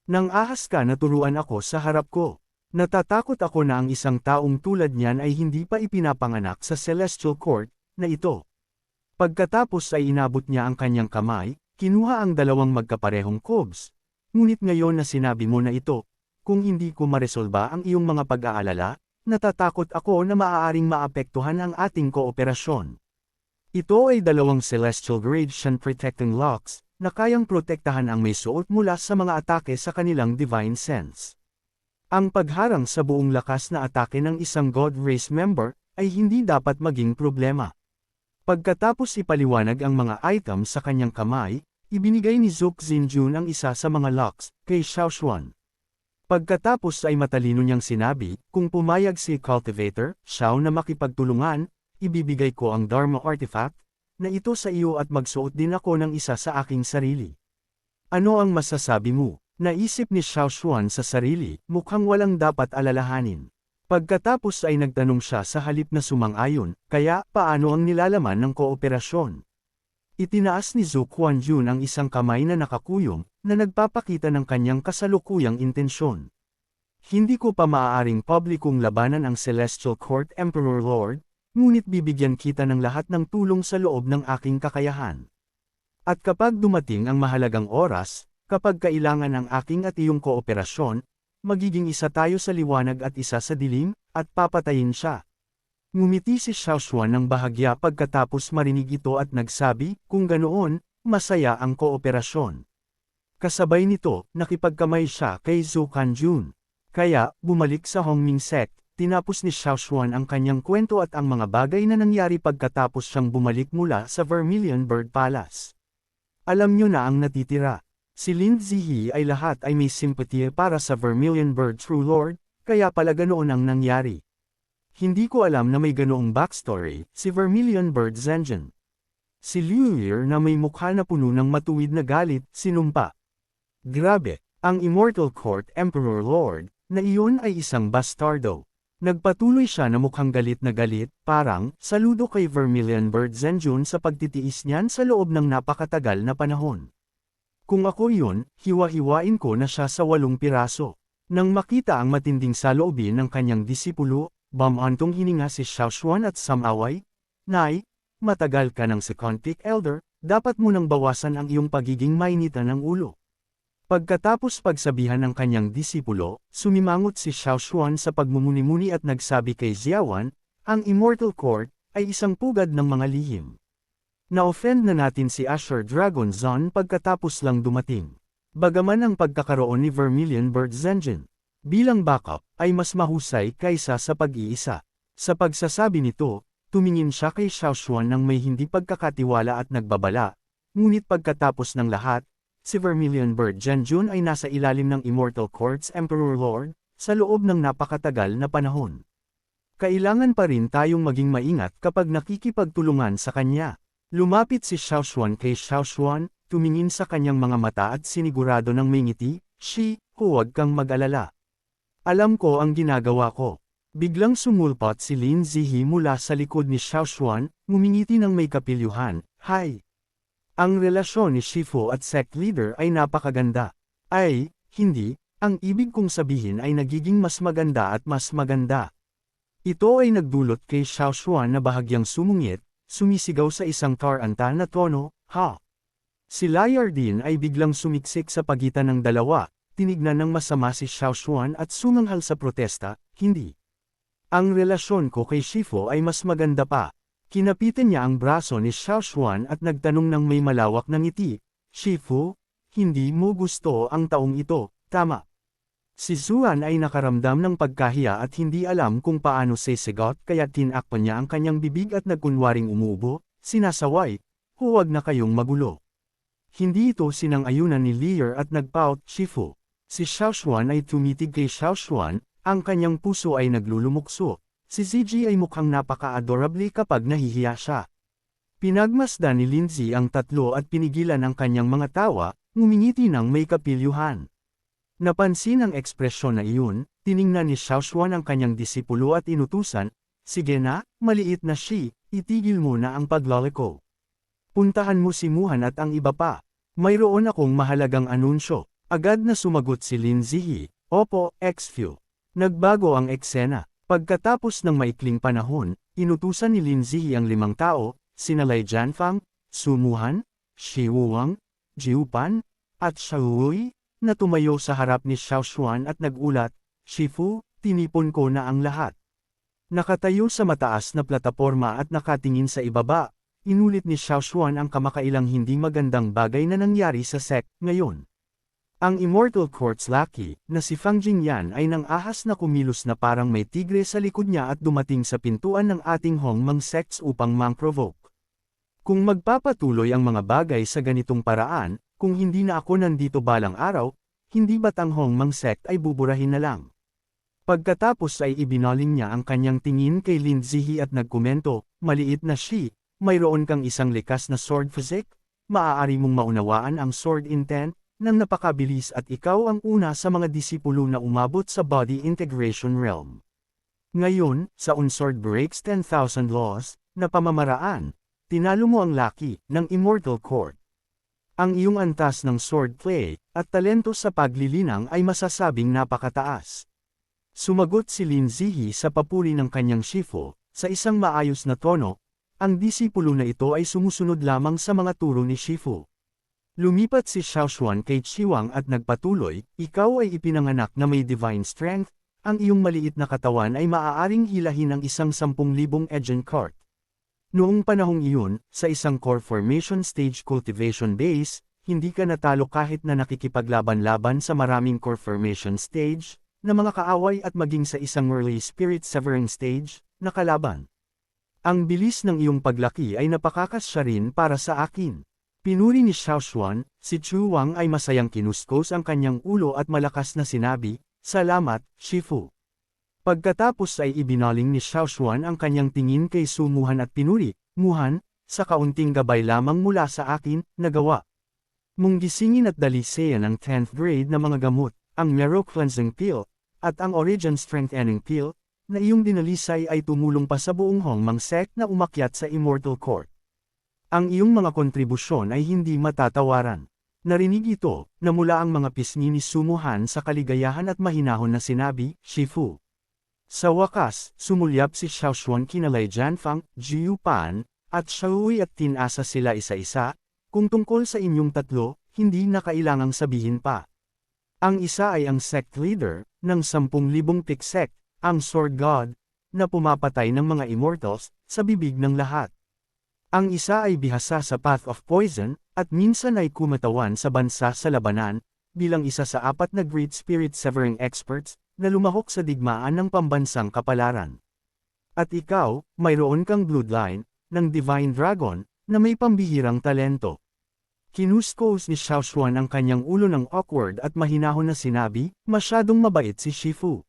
Nang ahas ka na turuan ako sa harap ko. Natatakot ako na ang isang taong tulad niyan ay hindi pa ipinapanganak sa Celestial Court na ito. Pagkatapos ay inabot niya ang kanyang kamay, kinuha ang dalawang magkaparehong cubes. Ngunit ngayon na sinabi mo na ito, kung hindi ko maresolba ang iyong mga pag-aalala, natatakot ako na maaaring maapektuhan ang ating kooperasyon. Ito ay dalawang Celestial Radiation Protecting Locks, na kayang protektahan ang may suot mula sa mga atake sa kanilang divine sense. Ang pagharang sa buong lakas na atake ng isang God Race member, ay hindi dapat maging problema. Pagkatapos ipaliwanag ang mga item sa kanyang kamay, ibinigay ni Zook Xinjun ang isa sa mga locks, kay Xiaoshuan. Pagkatapos ay matalino niyang sinabi, kung pumayag si Cultivator, Xiao na makipagtulungan, ibibigay ko ang Dharma Artifact, na ito sa iyo at magsuot din ako ng isa sa aking sarili. Ano ang masasabi mo? Naisip ni Xiaoshuan sa sarili, mukhang walang dapat alalahanin. Pagkatapos ay nagtanong siya sa halip na sumang-ayon, kaya paano ang nilalaman ng kooperasyon? Itinaas ni Zhou Quanjun ang isang kamay na nakakuyong, na nagpapakita ng kanyang kasalukuyang intensyon. Hindi ko pa maaaring publikong labanan ang Celestial Court Emperor Lord, ngunit bibigyan kita ng lahat ng tulong sa loob ng aking kakayahan. At kapag dumating ang mahalagang oras, kapag kailangan ang aking at iyong kooperasyon, magiging isa tayo sa liwanag at isa sa dilim, at papatayin siya. Ngumiti si Xiaoshuan ng bahagya pagkatapos marinig ito at nagsabi, kung ganoon, masaya ang kooperasyon. Kasabay nito, nakipagkamay siya kay Zhou Quanjun. Kaya, bumalik sa Hongming Sect, tinapos ni Xiaoshuan ang kanyang kwento at ang mga bagay na nangyari pagkatapos siyang bumalik mula sa Vermilion Bird Palace. Alam niyo na ang natitira. Si Lin Ziyi ay lahat ay may simpatiya para sa Vermilion Bird True Lord, kaya pala ganoon ang nangyari. Hindi ko alam na may ganoong backstory, si Vermilion Bird Zenjin. Si Liu Ye na may mukha na puno ng matuwid na galit, sinumpa. Grabe, ang Immortal Court Emperor Lord, na iyon ay isang bastardo. Nagpatuloy siya na mukhang galit na galit, parang, saludo kay Vermilion Bird Zenjun sa pagtitiis niyan sa loob ng napakatagal na panahon. Kung ako iyon, hiwa-hiwain ko na siya sa 8 piraso. Nang makita ang matinding saloobin ng kanyang disipulo, bamantong hininga si Xiaoshuan at samaway, Nay, matagal ka ng Secontic Elder, dapat mo nang bawasan ang iyong pagiging mainitan ng ulo. Pagkatapos pagsabihan ng kanyang disipulo, sumimangot si Xiaoshuan sa pagmumuni-muni at nagsabi kay Xiaowan, ang Immortal Court ay isang pugad ng mga lihim. Na-offend na natin si Asher Dragon Zon pagkatapos lang dumating. Bagaman ang pagkakaroon ni Vermilion Bird Zenjin bilang backup ay mas mahusay kaysa sa pag-iisa. Sa pagsasabi nito, tumingin siya kay Xiaoshuan ng may hindi pagkakatiwala at nagbabala, ngunit pagkatapos ng lahat, si Vermilion Bird Zenjun ay nasa ilalim ng Immortal Court's Emperor Lord, sa loob ng napakatagal na panahon. Kailangan pa rin tayong maging maingat kapag nakikipagtulungan sa kanya. Lumapit si Xiaoshuan kay Xiaoshuan, tumingin sa kanyang mga mata at sinigurado ng may ngiti, huwag kang mag-alala. Alam ko ang ginagawa ko. Biglang sumulpot si Lin Ziyi mula sa likod ni Xiaoshuan, ngumingiti ng may kapilyuhan, Hi! Ang relasyon ni Shifu at sect leader ay napakaganda. Ay, hindi, ang ibig kong sabihin ay nagiging mas maganda at mas maganda. Ito ay nagdulot kay Xiaoshuan na bahagyang sumungit, sumisigaw sa isang taranta na tono, ha! Si Liar din ay biglang sumiksik sa pagitan ng dalawa, tinignan ng masama si Xiaoshuan at sumanghal sa protesta, hindi. Ang relasyon ko kay Shifu ay mas maganda pa. Kinapitan niya ang braso ni Xiaoshuan at nagtanong ng may malawak na ngiti, Shifu, hindi mo gusto ang taong ito, tama. Si Zuan ay nakaramdam ng pagkahiya at hindi alam kung paano sisigot kaya tinakpan niya ang kanyang bibig at nagkunwaring umuubo, sinasaway, huwag na kayong magulo. Hindi ito sinang-ayunan ni Lier at nagpout, Shifu. Si Xiaoshuan ay tumitig kay Xiaoshuan, ang kanyang puso ay naglulumukso. Si Ziji ay mukhang napaka-adorable kapag nahihiya siya. Pinagmasdan ni Lindsay ang tatlo at pinigilan ang kanyang mga tawa, ngumingiti ng may kapilyuhan. Napansin ang ekspresyon na iyon, tiningnan ni Xiaoshuan ang kanyang disipulo at inutusan, sige na, maliit na Shi, itigil mo na ang paglaliko. Puntahan mo si Muhan at ang iba pa. Mayroon akong mahalagang anunsyo. Agad na sumagot si Lin Ziyi, Opo, Xfu. Nagbago ang eksena. Pagkatapos ng maikling panahon, inutusan ni Lin Ziyi ang 5 tao, sina Lei Jianfang, Su Muhan, Shi Wuwang, Jiu Pan, at Xiaohui, na tumayo sa harap ni Xiaoshuan at nagulat, Shifu, tinipon ko na ang lahat. Nakatayo sa mataas na plataporma at nakatingin sa ibaba, inulit ni Xiaoshuan ang kamakailang hindi magandang bagay na nangyari sa sect ngayon. Ang Immortal Court's Lackey, na si Fang Jingyan ay nang ahas na kumilos na parang may tigre sa likod niya at dumating sa pintuan ng ating Hongmeng Sects upang mang-provoke. Kung magpapatuloy ang mga bagay sa ganitong paraan, kung hindi na ako nandito balang araw, hindi ba't ang Hongmang sect ay buburahin na lang? Pagkatapos ay ibinaling niya ang kanyang tingin kay Lin Zihi at nagkomento, maliit na she, mayroon kang isang likas na sword physique? Maaari mong maunawaan ang sword intent, nang napakabilis at ikaw ang una sa mga disipulo na umabot sa body integration realm. Ngayon, sa Unsword Breaks 10,000 Laws, na pamamaraan, tinalo mo ang laki ng Immortal Court. Ang iyong antas ng swordplay at talento sa paglilinang ay masasabing napakataas. Sumagot si Lin Zihi sa papuri ng kanyang Shifu, sa isang maayos na tono, ang disipulo na ito ay sumusunod lamang sa mga turo ni Shifu. Lumipat si Xiaoshuan kay Chiwang at nagpatuloy, ikaw ay ipinanganak na may divine strength, ang iyong maliit na katawan ay maaaring hilahin ng isang 10,000 Ejen cart. Noong panahong iyon, sa isang core formation stage cultivation base, hindi ka natalo kahit na nakikipaglaban-laban sa maraming core formation stage, na mga kaaway at maging sa isang early spirit severing stage, na kalaban. Ang bilis ng iyong paglaki ay napakakasya rin para sa akin. Pinuri ni Xiaoshuan, si Chu Wang ay masayang kinuskos ang kanyang ulo at malakas na sinabi, salamat, Shifu. Pagkatapos ay ibinaling ni Xiaoshuan ang kanyang tingin kay Su Muhan at pinuri, Muhan, sa kaunting gabay lamang mula sa akin, nagawa mong gisingin at daliseyan ang 10th grade na mga gamot, ang Mero Cleansing Pill, at ang Origin Strengthening Pill, na iyong dinalisay ay tumulong pa sa buong Hongmang sect na umakyat sa Immortal Court. Ang iyong mga kontribusyon ay hindi matatawaran. Narinig ito, na mula ang mga pisngi ni Sumuhan sa kaligayahan at mahinahon na sinabi, Shifu. Sa wakas, sumulyap si Xiaoshuan kina Lei Jianfang, Jiu Pan, at Xiaohui at tinasa sila isa-isa, kung tungkol sa inyong tatlo, hindi na kailangang sabihin pa. Ang isa ay ang sect leader, ng 10,000 Pick sect, ang Sword God, na pumapatay ng mga immortals, sa bibig ng lahat. Ang isa ay bihasa sa Path of Poison, at minsan ay kumatawan sa bansa sa labanan, bilang isa sa 4 na Great Spirit Severing Experts, na lumahok sa digmaan ng pambansang kapalaran. At ikaw, mayroon kang bloodline, ng Divine Dragon, na may pambihirang talento. Kinuskos ni Xiaoshuan ang kanyang ulo ng awkward at mahinahon na sinabi, masyadong mabait si Shifu.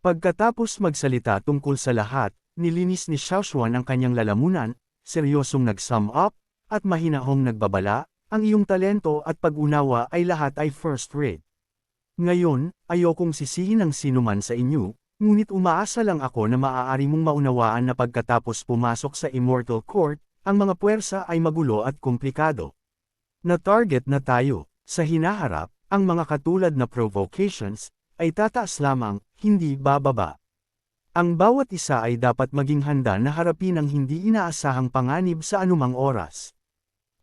Pagkatapos magsalita tungkol sa lahat, nilinis ni Xiaoshuan ang kanyang lalamunan, seryosong nag-sum up, at mahinahong nagbabala, ang iyong talento at pag-unawa ay lahat ay first rate. Ngayon, ayokong sisihin ng sinuman sa inyo, ngunit umaasa lang ako na maaari mong maunawaan na pagkatapos pumasok sa Immortal Court, ang mga puwersa ay magulo at komplikado. Na-target na tayo, sa hinaharap, ang mga katulad na provocations, ay tataas lamang, hindi bababa. Ang bawat isa ay dapat maging handa na harapin ang hindi inaasahang panganib sa anumang oras.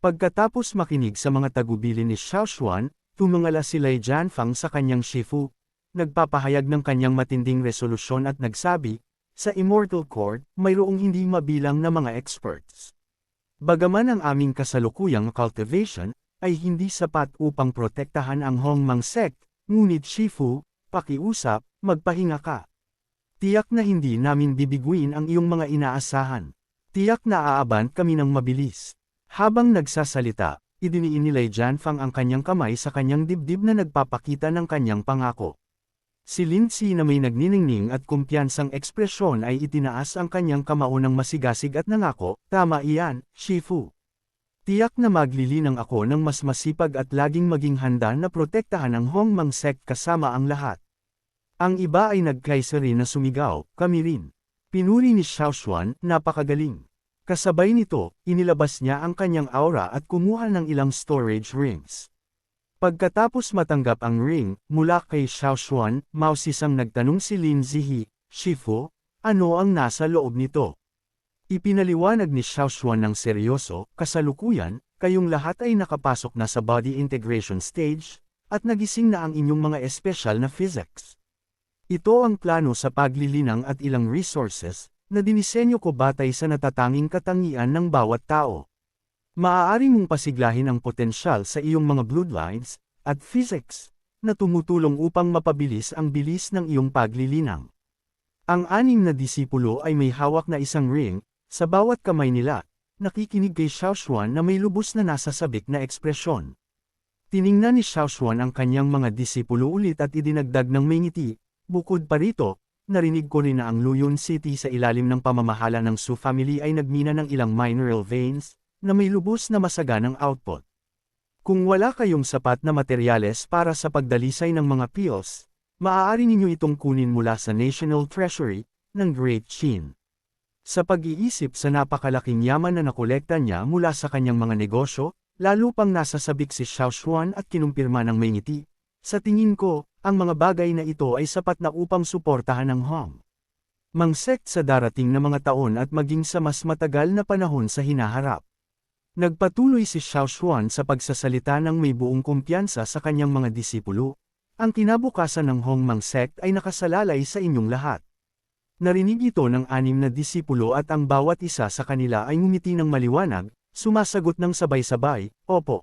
Pagkatapos makinig sa mga tagubilin ni Xiaoshuan, tumungala si Lei Jianfang sa kanyang Shifu, nagpapahayag ng kanyang matinding resolusyon at nagsabi, sa Immortal Court, mayroong hindi mabilang na mga experts. Bagaman ang aming kasalukuyang cultivation, ay hindi sapat upang protektahan ang Hongmang sect, ngunit Shifu, pakiusap, magpahinga ka. Tiyak na hindi namin bibiguin ang iyong mga inaasahan. Tiyak na aabant kami ng mabilis. Habang nagsasalita, idiniin ni Lei Jianfang ang kanyang kamay sa kanyang dibdib na nagpapakita ng kanyang pangako. Si Lin Xi na may nagniningning at kumpiyansang ekspresyon ay itinaas ang kanyang kamao ng masigasig at nangako, tama iyan, Shifu. Tiyak na maglilinang ako ng mas masipag at laging maging handa na protektahan ang Hongmang sect kasama ang lahat. Ang iba ay nagkaisa rin na sumigaw, kami rin. Pinuri ni Xiaoshuan, napakagaling. Kasabay nito, inilabas niya ang kanyang aura at kumuha ng ilang storage rings. Pagkatapos matanggap ang ring, mula kay Xiaoshuan, mausisang nagtanong si Lin Zihi, Shifu, ano ang nasa loob nito? Ipinaliwanag ni Xiaoshuan ng seryoso, kasalukuyan, kayong lahat ay nakapasok na sa body integration stage, at nagising na ang inyong mga espesyal na physics. Ito ang plano sa paglilinang at ilang resources, na dinisenyo ko batay sa natatanging katangian ng bawat tao. Maaari mong pasiglahin ang potensyal sa iyong mga bloodlines, at physics, na tumutulong upang mapabilis ang bilis ng iyong paglilinang. Ang 6 na disipulo ay may hawak na isang ring, sa bawat kamay nila, nakikinig kay Xiao Xuan na may lubos na nasasabik na ekspresyon. Tiningnan ni Xiao Xuan ang kanyang mga disipulo ulit at idinagdag ng may ngiti. Bukod pa rito, narinig ko rin na ang Luyun City sa ilalim ng pamamahala ng Su family ay nagmina ng ilang mineral veins, na may lubos na masaganang output. Kung wala kayong sapat na materyales para sa pagdalisay ng mga pills, maaari ninyo itong kunin mula sa National Treasury ng Great Qin. Sa pag-iisip sa napakalaking yaman na nakolekta niya mula sa kanyang mga negosyo, lalo pang nasasabik si Xiao Xuan at kinumpirma ng may ngiti. Sa tingin ko, ang mga bagay na ito ay sapat na upang suportahan ang Hong Mang sect sa darating na mga taon at maging sa mas matagal na panahon sa hinaharap. Nagpatuloy si Xiao Xuan sa pagsasalita ng may buong kumpiyansa sa kanyang mga disipulo. Ang kinabukasan ng Hong Mang sect ay nakasalalay sa inyong lahat. Narinig ito ng 6 na disipulo at ang bawat isa sa kanila ay ngumiti ng maliwanag, sumasagot ng sabay-sabay, opo.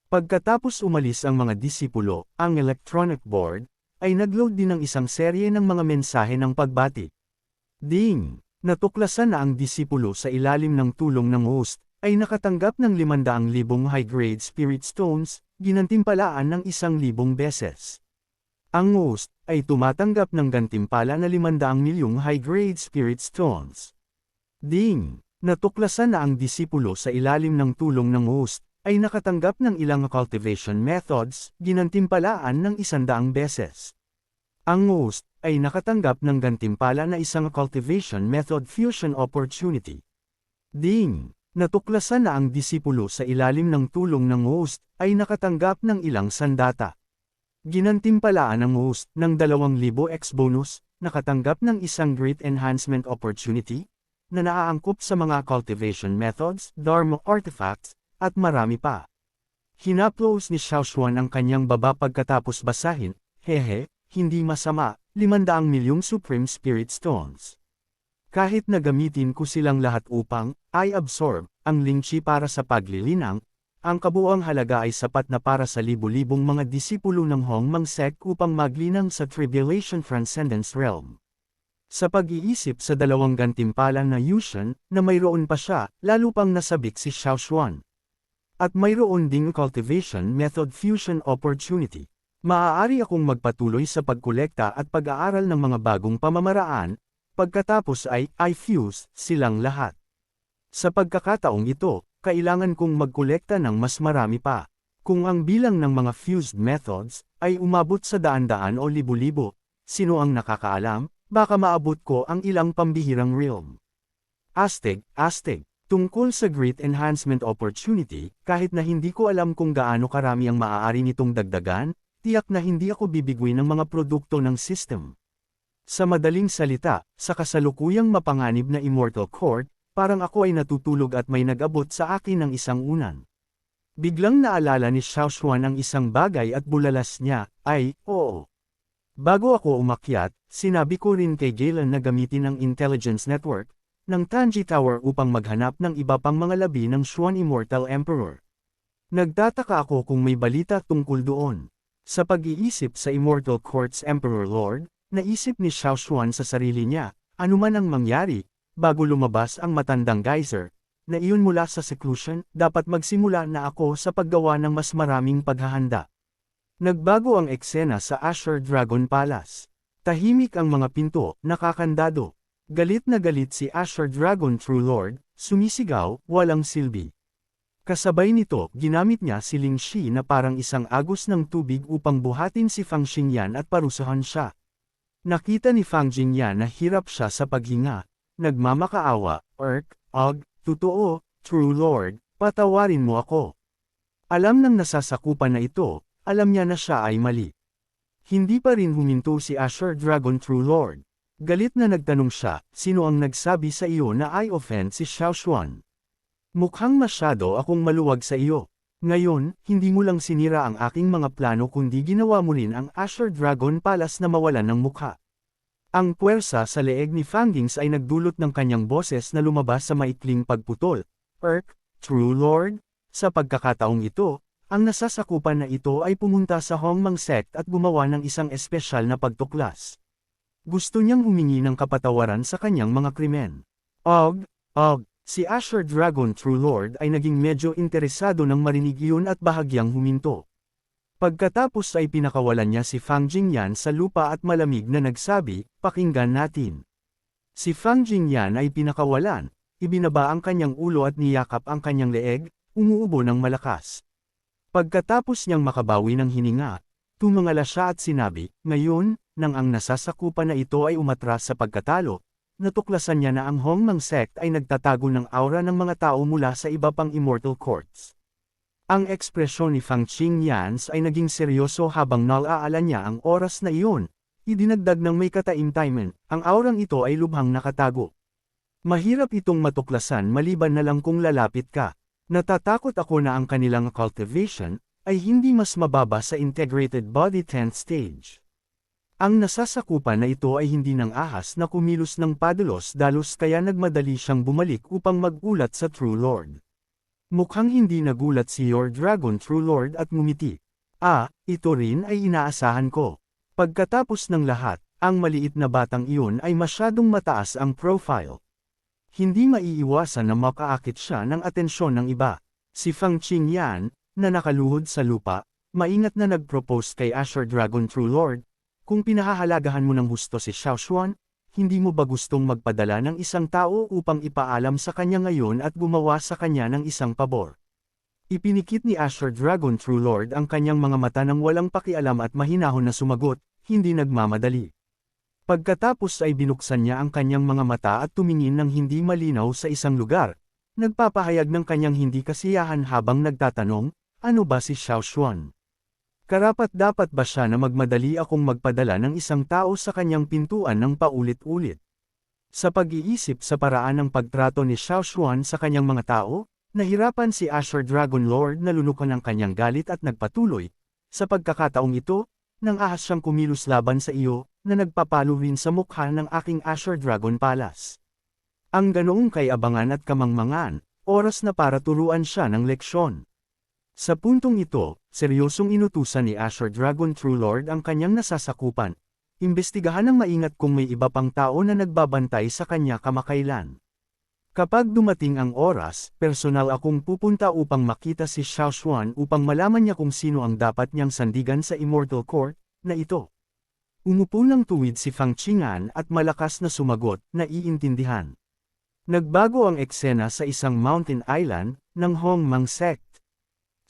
Pagkatapos umalis ang mga disipulo, ang electronic board ay nagload din ng isang serye ng mga mensahe ng pagbati. Ding! Natuklasan na ang disipulo sa ilalim ng tulong ng host ay nakatanggap ng 500,000 high-grade spirit stones, ginantimpalaan ng 1,000 beses. Ang host ay tumatanggap ng gantimpala na 500 milyong high-grade spirit stones. Ding! Natuklasan na ang disipulo sa ilalim ng tulong ng host ay nakatanggap ng ilang cultivation methods, ginantimpalaan ng 100 beses. Ang host ay nakatanggap ng gantimpala na isang cultivation method fusion opportunity. Ding! Natuklasan na ang disipulo sa ilalim ng tulong ng host ay nakatanggap ng ilang sandata. Ginantimpalaan ng host ng 2,000 X bonus, nakatanggap ng isang great enhancement opportunity, na naaangkop sa mga cultivation methods, dharma artifacts, at marami pa. Hinaplos ni Xiao Xuan ang kanyang baba pagkatapos basahin, hehe, hindi masama, 500 milyong Supreme Spirit Stones. Kahit na gamitin ko silang lahat upang, I absorb, ang lingchi para sa paglilinang, ang kabuuang halaga ay sapat na para sa libu-libong mga disipulo ng Hong Mang sect upang maglinang sa Tribulation Transcendence Realm. Sa pag-iisip sa 2 gantimpala na Yushan, na mayroon pa siya, lalo pang nasabik si Xiao Xuan. At mayroon ding cultivation method fusion opportunity. Maaari akong magpatuloy sa pagkolekta at pag-aaral ng mga bagong pamamaraan, pagkatapos ay, I fuse, silang lahat. Sa pagkakataong ito, kailangan kong magkolekta ng mas marami pa. Kung ang bilang ng mga fused methods, ay umabot sa daan-daan o libu-libo, sino ang nakakaalam, baka maabot ko ang ilang pambihirang realm. Astig, tungkol sa Great Enhancement Opportunity, kahit na hindi ko alam kung gaano karami ang maaari nitong dagdagan, tiyak na hindi ako bibigwi ng mga produkto ng system. Sa madaling salita, sa kasalukuyang mapanganib na Immortal Court, parang ako ay natutulog at may nag-abot sa akin ng isang unan. Biglang naalala ni Xiao Xuan ang isang bagay at bulalas niya, ay, oo. Bago ako umakyat, sinabi ko rin kay Galen na gamitin ang Intelligence Network ng Tanji Tower upang maghanap ng iba pang mga labi ng Xuan Immortal Emperor. Nagtataka ako kung may balita tungkol doon. Sa pag-iisip sa Immortal Court's Emperor Lord, naisip ni Xiao Xuan sa sarili niya, anuman ang mangyari, bago lumabas ang matandang geyser, na iyon mula sa seclusion, dapat magsimula na ako sa paggawa ng mas maraming paghahanda. Nagbago ang eksena sa Azure Dragon Palace. Tahimik ang mga pinto, nakakandado. Galit na galit si Azure Dragon True Lord, sumisigaw, walang silbi. Kasabay nito, ginamit niya si Ling Shi na parang isang agos ng tubig upang buhatin si Fang Xingyan at parusahan siya. Nakita ni Fang Xingyan na hirap siya sa paghinga. Nagmamakaawa, totoo, True Lord, patawarin mo ako. Alam ng nasasakupan na ito, alam niya na siya ay mali. Hindi pa rin huminto si Azure Dragon True Lord. Galit na nagtanong siya, sino ang nagsabi sa iyo na I offend si Xiao Xuan? Mukhang masyado akong maluwag sa iyo. Ngayon, hindi mo lang sinira ang aking mga plano kundi ginawa mo rin ang Azure Dragon Palace na mawalan ng mukha. Ang puwersa sa leeg ni Fangings ay nagdulot ng kanyang boses na lumabas sa maikling pagputol. True Lord? Sa pagkakataong ito, ang nasasakupan na ito ay pumunta sa Hong Mang sect at gumawa ng isang espesyal na pagtuklas. Gusto niyang humingi ng kapatawaran sa kanyang mga krimen. Si Asher Dragon True Lord ay naging medyo interesado nang marinig iyon at bahagyang huminto. Pagkatapos ay pinakawalan niya si Fang Jingyan sa lupa at malamig na nagsabi, "Pakinggan natin." Si Fang Jingyan ay pinakawalan, ibinaba ang kanyang ulo at niyakap ang kanyang leeg, umuubo ng malakas. Pagkatapos niyang makabawi ng hininga, tumangala siya at sinabi, "Ngayon, nang ang nasasakupan na ito ay umatras sa pagkatalo, natuklasan niya na ang Hongmang sect ay nagtatago ng aura ng mga tao mula sa iba pang immortal courts." Ang ekspresyon ni Fang Qingyans ay naging seryoso habang nalaala niya ang oras na iyon. Idinagdag ng may kataimtiman, ang aurang ito ay lubhang nakatago. Mahirap itong matuklasan maliban na lang kung lalapit ka. Natatakot ako na ang kanilang cultivation ay hindi mas mababa sa integrated body 10th stage. Ang nasasakupan na ito ay hindi ng ahas na kumilos ng padalos-dalos kaya nagmadali siyang bumalik upang magulat sa True Lord. Mukhang hindi nagulat si Your Dragon True Lord at ngumiti. Ito rin ay inaasahan ko. Pagkatapos ng lahat, ang maliit na batang iyon ay masyadong mataas ang profile. Hindi maiiwasan na makaakit siya ng atensyon ng iba. Si Fang Qingyan, na nakaluhod sa lupa, maingat na nag-propose kay Asher Dragon True Lord, "Kung pinahahalagahan mo ng husto si Xiao Xuan, hindi mo ba gustong magpadala ng isang tao upang ipaalam sa kanya ngayon at gumawa sa kanya ng isang pabor?" Ipinikit ni Asher Dragon True Lord ang kanyang mga mata nang walang pakialam at mahinahon na sumagot, hindi nagmamadali. Pagkatapos ay binuksan niya ang kanyang mga mata at tumingin ng hindi malinaw sa isang lugar, nagpapahayag ng kanyang hindi kasiyahan habang nagtatanong, "Ano ba si Xiao Xuan? Karapat-dapat ba siya na magmadali akong magpadala ng isang tao sa kanyang pintuan ng paulit-ulit?" Sa pag-iisip sa paraan ng pagtrato ni Xiao Xuan sa kanyang mga tao, nahirapan si Asher Dragon Lord na lunukan ang kanyang galit at nagpatuloy, "Sa pagkakataong ito, nang ahas siyang kumilos laban sa iyo, na nagpapalo rin sa mukha ng aking Asher Dragon Palace. Ang ganoong kay abangan at kamangmangan, oras na para turuan siya ng leksyon." Sa puntong ito, seryosong inutusan ni Asher Dragon True Lord ang kanyang nasasakupan. Imbestigahan ng maingat kung may iba pang tao na nagbabantay sa kanya kamakailan. Kapag dumating ang oras, personal akong pupunta upang makita si Xiao Xuan upang malaman niya kung sino ang dapat niyang sandigan sa Immortal Court na ito. Umupo ng tuwid si Fang Qingyan at malakas na sumagot, "Naiintindihan." Nagbago ang eksena sa isang mountain island ng Hongmang sect.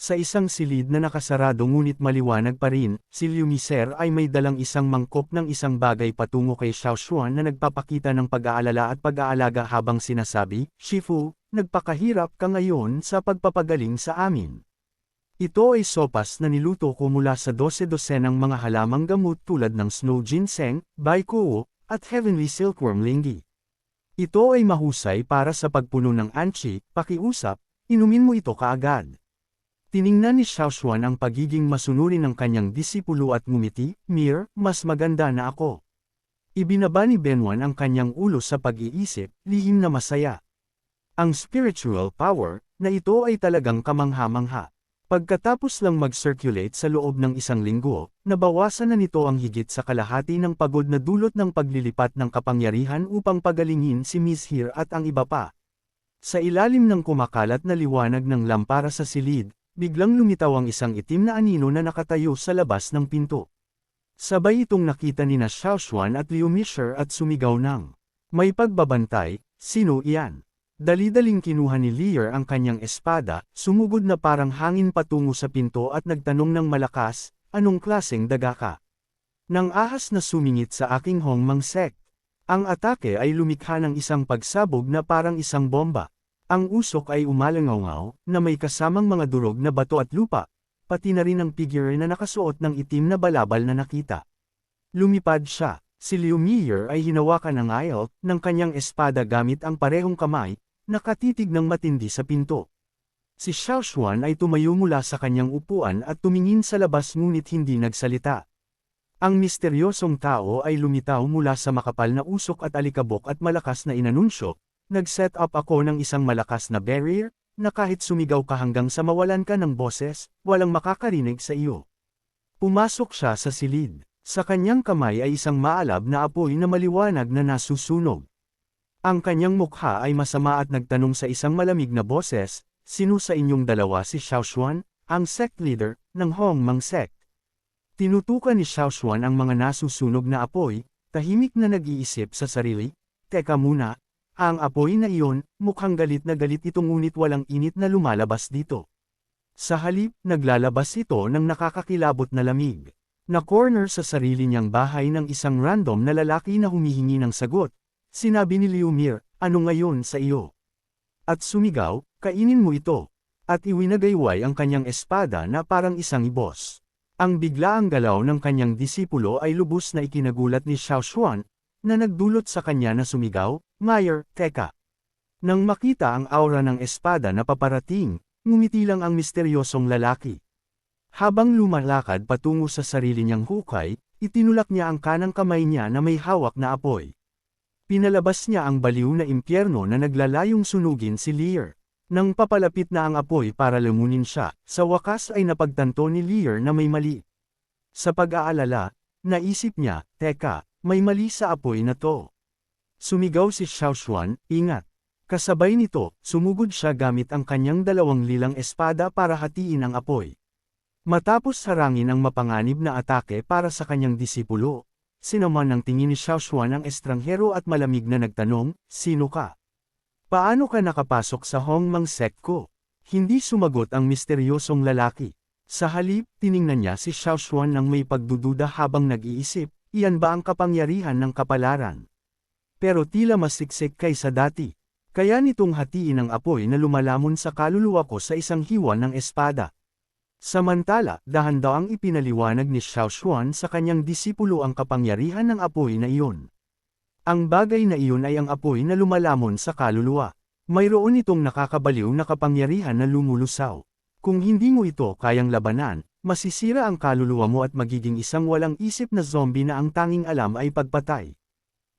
Sa isang silid na nakasarado ngunit maliwanag pa rin, si Liu Miser ay may dalang isang mangkok ng isang bagay patungo kay Xiao Xuan na nagpapakita ng pag-aalala at pag-aalaga habang sinasabi, "Shifu, nagpakahirap ka ngayon sa pagpapagaling sa amin. Ito ay sopas na niluto ko mula sa 12-dosenang mga halamang gamot tulad ng snow ginseng, baikuo, at heavenly silkworm linggi. Ito ay mahusay para sa pagpuno ng anchi, pakiusap, inumin mo ito kaagad." Tiningnan ni Xiao Xuan ang pagiging masunurin ng kanyang disipulo at ngumiti, "Mir, mas maganda na ako." Ibinaba ni Benwan ang kanyang ulo sa pag-iisip, lihim na masaya. Ang spiritual power, na ito ay talagang kamangha-mangha. Pagkatapos lang mag-circulate sa loob ng isang linggo, nabawasan na nito ang higit sa kalahati ng pagod na dulot ng paglilipat ng kapangyarihan upang pagalingin si Miss Here at ang iba pa. Sa ilalim ng kumakalat na liwanag ng lampara sa silid, biglang lumitaw ang isang itim na anino na nakatayo sa labas ng pinto. Sabay itong nakita ni Xiao Xuan at Liu Misher at sumigaw ng, "May pagbabantay, sino iyan?" Dali-daling kinuha ni Lear ang kanyang espada, sumugod na parang hangin patungo sa pinto at nagtanong ng malakas, "Anong klaseng daga ka?" "Nang ahas na sumingit sa aking Hongmang sect." Ang atake ay lumikha ng isang pagsabog na parang isang bomba. Ang usok ay umalangaw na may kasamang mga durog na bato at lupa, pati na rin ang figure na nakasuot ng itim na balabal na nakita. Lumipad siya. Si Liu Mier ay hinawakan ng aisle ng kanyang espada gamit ang parehong kamay, nakatitig ng matindi sa pinto. Si Xiao Xuan ay tumayo mula sa kanyang upuan at tumingin sa labas ngunit hindi nagsalita. Ang misteryosong tao ay lumitaw mula sa makapal na usok at alikabok at malakas na inanunsyo, "Nag-set up ako ng isang malakas na barrier, na kahit sumigaw ka hanggang sa mawalan ka ng boses, walang makakarinig sa iyo." Pumasok siya sa silid. Sa kanyang kamay ay isang maalab na apoy na maliwanag na nasusunog. Ang kanyang mukha ay masama at nagtanong sa isang malamig na boses, "Sino sa inyong dalawa si Xiao Xuan, ang sect leader ng Hong Mang sect?" Tinutukan ni Xiao Xuan ang mga nasusunog na apoy, tahimik na nag-iisip sa sarili, "Teka muna, ang apoy na iyon, mukhang galit na galit ito ngunit walang init na lumalabas dito." Sa halip, naglalabas ito ng nakakakilabot na lamig. Na-corner sa sarili niyang bahay ng isang random na lalaki na humihingi ng sagot. Sinabi ni Liu Mir, "Ano ngayon sa iyo?" At sumigaw, "Kainin mo ito." At iwinagayway ang kanyang espada na parang isang ibos. Ang biglaang galaw ng kanyang disipulo ay lubos na ikinagulat ni Xiao Xuan, na nagdulot sa kanya na sumigaw, "Mayor, teka." Nang makita ang aura ng espada na paparating, ngumiti lang ang misteryosong lalaki. Habang lumalakad patungo sa sarili niyang hukay, itinulak niya ang kanang kamay niya na may hawak na apoy. Pinalabas niya ang baliw na impyerno na naglalayong sunugin si Lear. Nang papalapit na ang apoy para lamunin siya, sa wakas ay napagtanto ni Lear na may mali. Sa pag-aalala, naisip niya, "Teka, may mali sa apoy na to." Sumigaw si Xiao Xuan, "Ingat!" Kasabay nito, sumugod siya gamit ang kanyang dalawang lilang espada para hatiin ang apoy. Matapos harangin ang mapanganib na atake para sa kanyang disipulo, sinaman ng tingin ni Xiao Xuan ang estranghero at malamig na nagtanong, "Sino ka? Paano ka nakapasok sa Hong Mang sect ko?" Hindi sumagot ang misteryosong lalaki. Sa halip, tiningnan niya si Xiao Xuan ng may pagdududa habang nag-iisip, "Iyan ba ang kapangyarihan ng kapalaran?" Pero tila mas siksik kaysa dati. Kaya nitong hatiin ang apoy na lumalamon sa kaluluwa ko sa isang hiwa ng espada. Samantala, dahan-dahang ipinaliwanag ni Xiao Xuan sa kanyang disipulo ang kapangyarihan ng apoy na iyon. Ang bagay na iyon ay ang apoy na lumalamon sa kaluluwa. Mayroon itong nakakabaliw na kapangyarihan na lumulusaw. Kung hindi mo ito kayang labanan, masisira ang kaluluwa mo at magiging isang walang isip na zombie na ang tanging alam ay pagpatay.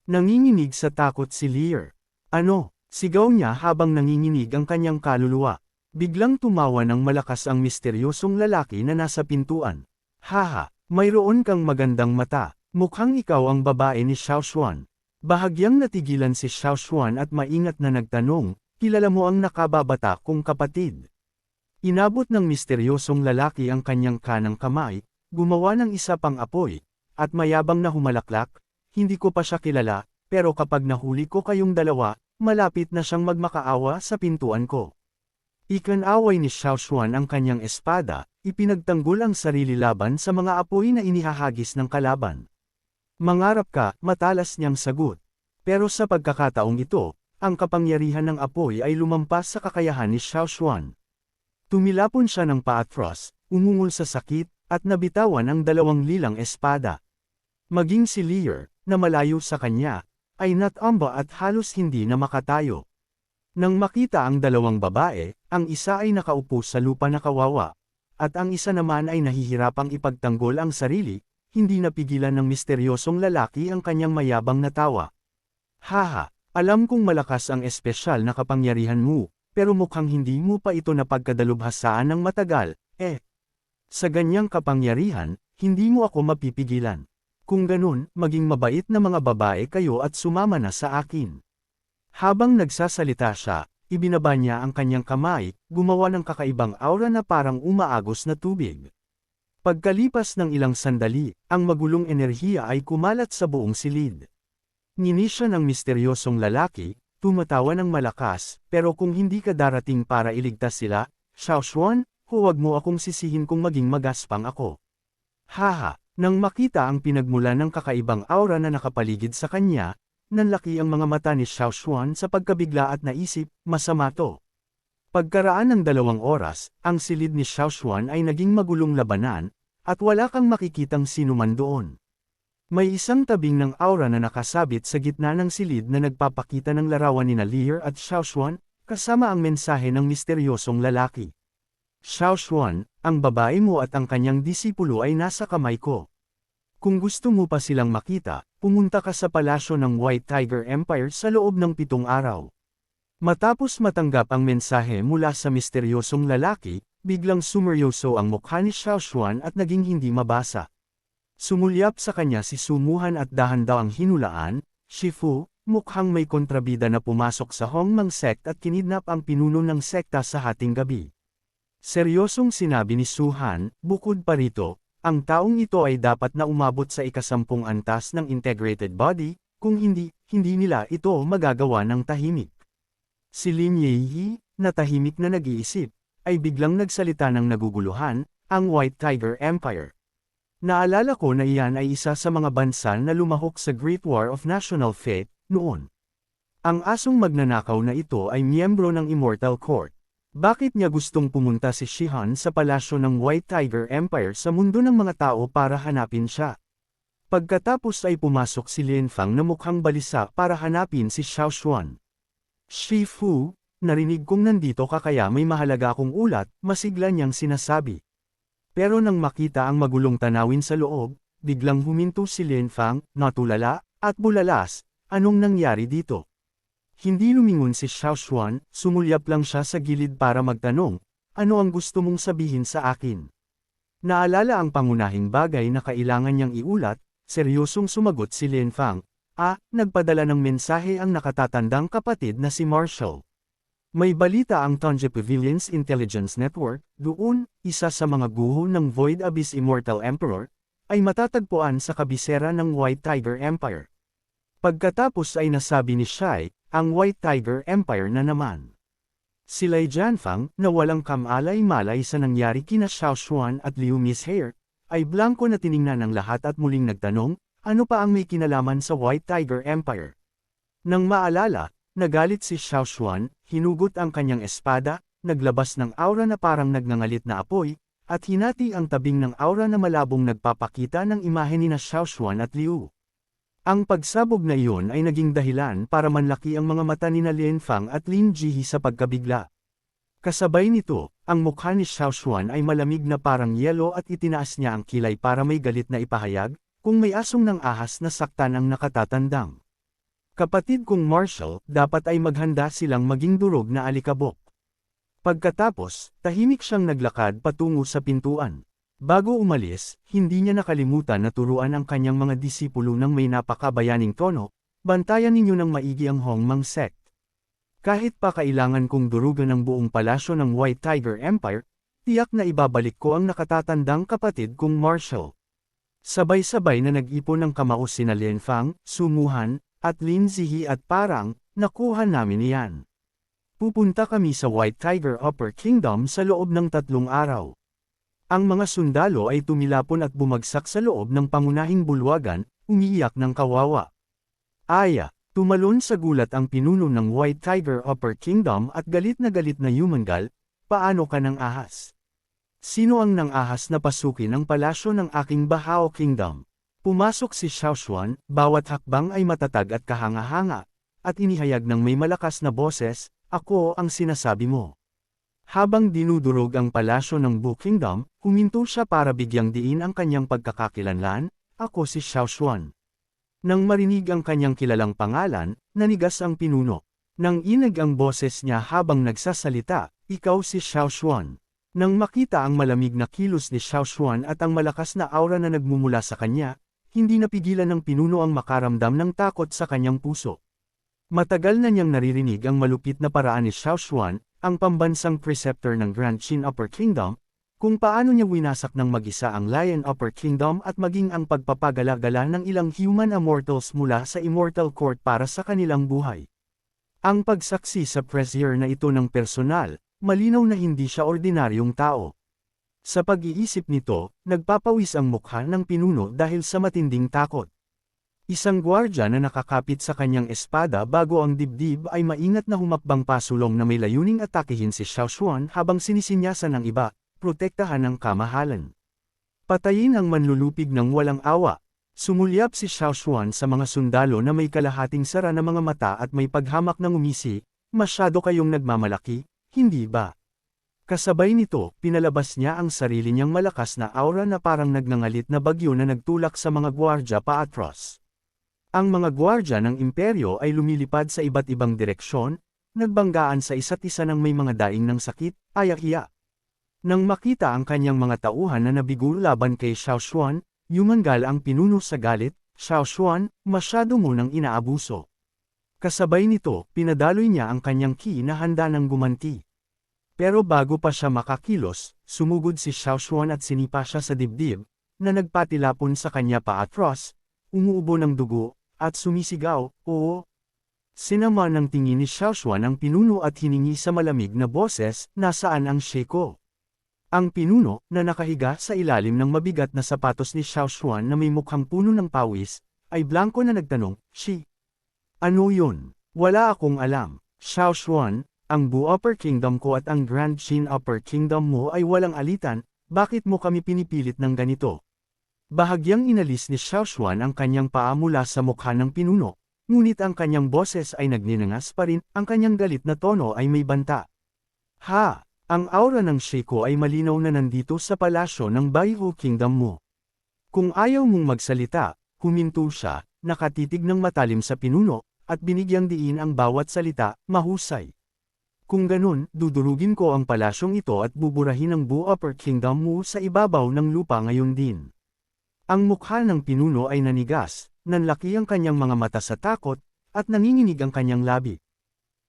Nanginginig sa takot si Lear. "Ano?" Sigaw niya habang nanginginig ang kanyang kaluluwa. Biglang tumawa ng malakas ang misteryosong lalaki na nasa pintuan. "Haha, mayroon kang magandang mata, mukhang ikaw ang babae ni Xiao Xuan." Bahagyang natigilan si Xiao Xuan at maingat na nagtanong, "Kilala mo ang nakababata kong kapatid?" Inabot ng misteryosong lalaki ang kanyang kanang kamay, gumawa ng isa pang apoy, at mayabang na humalaklak, "Hindi ko pa siya kilala, pero kapag nahuli ko kayong dalawa, malapit na siyang magmakaawa sa pintuan ko." Ikinaway ni Xiao Xuan ang kanyang espada, ipinagtanggol ang sarili laban sa mga apoy na inihahagis ng kalaban. "Mangarap ka," matalas niyang sagot. Pero sa pagkakataong ito, ang kapangyarihan ng apoy ay lumampas sa kakayahan ni Xiao Xuan. Tumilapon siya ng paatros, umungol sa sakit, at nabitawan ang dalawang lilang espada. Maging si Lear, na malayo sa kanya, ay natamba at halos hindi na makatayo. Nang makita ang dalawang babae, ang isa ay nakaupo sa lupa na kawawa, at ang isa naman ay nahihirapang ipagtanggol ang sarili, hindi napigilan ng misteryosong lalaki ang kanyang mayabang na tawa. "Haha, alam kong malakas ang espesyal na kapangyarihan mo, pero mukhang hindi mo pa ito napagkadalubhasaan ng matagal, eh. Sa ganyang kapangyarihan, hindi mo ako mapipigilan. Kung ganun, maging mabait na mga babae kayo at sumama na sa akin." Habang nagsasalita siya, ibinaba niya ang kanyang kamay, gumawa ng kakaibang aura na parang umaagos na tubig. Pagkalipas ng ilang sandali, ang magulong enerhiya ay kumalat sa buong silid. Ngini siya ng misteryosong lalaki, tumatawa ng malakas, "Pero kung hindi ka darating para iligtas sila, Xiao Xuan, huwag mo akong sisihin kung maging magaspang ako." Haha, nang makita ang pinagmula ng kakaibang aura na nakapaligid sa kanya, nanlaki ang mga mata ni Xiao Xuan sa pagkabigla at naisip, masama to. Pagkaraan ng 2 oras, ang silid ni Xiao Xuan ay naging magulong labanan, at wala kang makikitang sinuman doon. May isang tabing ng aura na nakasabit sa gitna ng silid na nagpapakita ng larawan ni Lear at Xiao Xuan, kasama ang mensahe ng misteryosong lalaki. "Xiao Xuan, ang babae mo at ang kanyang disipulo ay nasa kamay ko. Kung gusto mo pa silang makita, pumunta ka sa palasyo ng White Tiger Empire sa loob ng 7 araw." Matapos matanggap ang mensahe mula sa misteryosong lalaki, biglang sumeryoso ang mukha ni Xiao Xuan at naging hindi mabasa. Sumulyap sa kanya si Sumuhan at dahan-dahang hinulaan, "Shifu, mukhang may kontrabida na pumasok sa Hongmang sect at kinidnap ang pinuno ng sekta sa hating gabi. Seryosong sinabi ni Su-han, bukod pa rito, ang taong ito ay dapat na umabot sa ikasampung antas ng integrated body, kung hindi nila ito magagawa ng tahimik. Si Lin Yehi, na tahimik na nag-iisip, ay biglang nagsalita ng naguguluhan, ang White Tiger Empire. Naalala ko na iyan ay isa sa mga bansa na lumahok sa Great War of National Fate, noon. Ang asong magnanakaw na ito ay miyembro ng Immortal Court. Bakit niya gustong pumunta si Shihan sa palasyo ng White Tiger Empire sa mundo ng mga tao para hanapin siya? Pagkatapos ay pumasok si Lin Fang na mukhang balisa para hanapin si Xiao Xuan. Shifu, narinig kong nandito ka kaya may mahalaga akong ulat, masigla niyang sinasabi. Pero nang makita ang magulong tanawin sa loob, biglang huminto si Lin Fang, natulala, at bulalas, anong nangyari dito? Hindi lumingon si Xiao Xuan, sumulyap lang siya sa gilid para magtanong, ano ang gusto mong sabihin sa akin? Naalala ang pangunahing bagay na kailangan niyang iulat, seryosong sumagot si Lin Fang, nagpadala ng mensahe ang nakatatandang kapatid na si Marshall. May balita ang Tonje Pavilions Intelligence Network, doon, isa sa mga guho ng Void Abyss Immortal Emperor, ay matatagpuan sa kabisera ng White Tiger Empire. Pagkatapos ay nasabi ni Shai, ang White Tiger Empire na naman. Si Lei Jianfang, na walang kamalay-malay sa nangyari kina Xiao Xuan at Liu Mishair, ay blanko na tiningnan ng lahat at muling nagtanong, ano pa ang may kinalaman sa White Tiger Empire? Nang maalala, nagalit si Xiao Xuan, hinugot ang kanyang espada, naglabas ng aura na parang nagngangalit na apoy, at hinati ang tabing ng aura na malabong nagpapakita ng imahe ni Xiao Xuan at Liu. Ang pagsabog na iyon ay naging dahilan para manlaki ang mga mata ni Lin Fang at Lin Jihi sa pagkabigla. Kasabay nito, ang mukha ni Xiao Xuan ay malamig na parang yelo at itinaas niya ang kilay para may galit na ipahayag, kung may asong ng ahas na saktan ang nakatatandang. Kapatid kong Marshall, dapat ay maghanda silang maging durog na alikabok. Pagkatapos, tahimik siyang naglakad patungo sa pintuan. Bago umalis, hindi niya nakalimutan na turuan ang kanyang mga disipulo ng may napakabayaning tono, bantayan ninyo ng maigi ang Hongmang sect. Kahit pa kailangan kong durugan ang buong palasyo ng White Tiger Empire, tiyak na ibabalik ko ang nakatatandang kapatid kong Marshall. Sabay-sabay na nag-ipon ng kamao sina Lin Fang, Su-han, at Lin Zihi at parang, nakuha namin iyan. Pupunta kami sa White Tiger Upper Kingdom sa loob ng 3 araw. Ang mga sundalo ay tumilapon at bumagsak sa loob ng pangunahing bulwagan, umiiyak ng kawawa. Tumalon sa gulat ang pinuno ng White Tiger Upper Kingdom at galit na Yumangal, paano ka ng ahas? Sino ang nang ahas na pasukin ang palasyo ng aking Bahao Kingdom? Pumasok si Xiao Xuan, bawat hakbang ay matatag at kahanga-hanga, at inihayag ng may malakas na boses, ako ang sinasabi mo. Habang dinudurog ang palasyo ng Bu Kingdom, huminto siya para bigyang diin ang kanyang pagkakakilanlan, ako si Xiao Xuan. Nang marinig ang kanyang kilalang pangalan, nanigas ang pinuno. Nang inig ang boses niya habang nagsasalita, ikaw si Xiao Xuan. Nang makita ang malamig na kilos ni Xiao Xuan at ang malakas na aura na nagmumula sa kanya, hindi napigilan ng pinuno ang makaramdam ng takot sa kanyang puso. Matagal na niyang naririnig ang malupit na paraan ni Xiao Xuan, ang pambansang preceptor ng Grand Qin Upper Kingdom, kung paano niya winasak ng mag-isa ang Lion Upper Kingdom at maging ang pagpapagala-gala ng ilang human immortals mula sa Immortal Court para sa kanilang buhay. Ang pagsaksi sa pressure na ito ng personal, malinaw na hindi siya ordinaryong tao. Sa pag-iisip nito, nagpapawis ang mukha ng pinuno dahil sa matinding takot. Isang gwardya na nakakapit sa kanyang espada bago ang dibdib ay maingat na humakbang pasulong na may layuning atakihin si Xiao Xuan habang sinisinyasan ng iba, protektahan ang kamahalan. Patayin ang manlulupig ng walang awa. Sumulyap si Xiao Xuan sa mga sundalo na may kalahating sara na mga mata at may paghamak ng umisi, masyado kayong nagmamalaki, hindi ba? Kasabay nito, pinalabas niya ang sarili niyang malakas na aura na parang nagngangalit na bagyo na nagtulak sa mga gwardya paatros. Ang mga gwardya ng imperyo ay lumilipad sa iba't ibang direksyon, nagbanggaan sa isa't isa ng may mga daing ng sakit, ayak-iya. Nang makita ang kanyang mga tauhan na nabigo laban kay Xiao Xuan, yumangal ang pinuno sa galit, Xiao Xuan, masyado mo nang inaabuso. Kasabay nito, pinadaloy niya ang kanyang ki na handa ng gumanti. Pero bago pa siya makakilos, sumugod si Xiaoshuan at sinipa siya sa dibdib, na nagpatilapon sa kanya paatros, umuubo ng dugo, at sumisigaw, "Oo!" Sinama ng tingin ni Xiaoshuan ang pinuno at hiningi sa malamig na boses, "Nasaan ang Sheiko?" Ang pinuno, na nakahiga sa ilalim ng mabigat na sapatos ni Xiaoshuan na may mukhang puno ng pawis, ay blanko na nagtanong, "Shi? Ano yun? Wala akong alam." "Xiaoshuan, ang Bu Upper Kingdom ko at ang Grand Qin Upper Kingdom mo ay walang alitan, bakit mo kami pinipilit ng ganito?" Bahagyang inalis ni Xiaoshuan ang kanyang paa mula sa mukha ng pinuno, ngunit ang kanyang boses ay nagninangas pa rin, ang kanyang galit na tono ay may banta. "Ha! Ang aura ng Sheiko ay malinaw na nandito sa palasyo ng Baihu Kingdom mo. Kung ayaw mong magsalita," huminto siya, nakatitig ng matalim sa pinuno, at binigyang diin ang bawat salita, "Mahusay. Kung ganun, dudurugin ko ang palasyong ito at buburahin ang Bu Upper Kingdom mo sa ibabaw ng lupa ngayon din." Ang mukha ng pinuno ay nanigas, nanlaki ang kanyang mga mata sa takot, at nanginginig ang kanyang labi.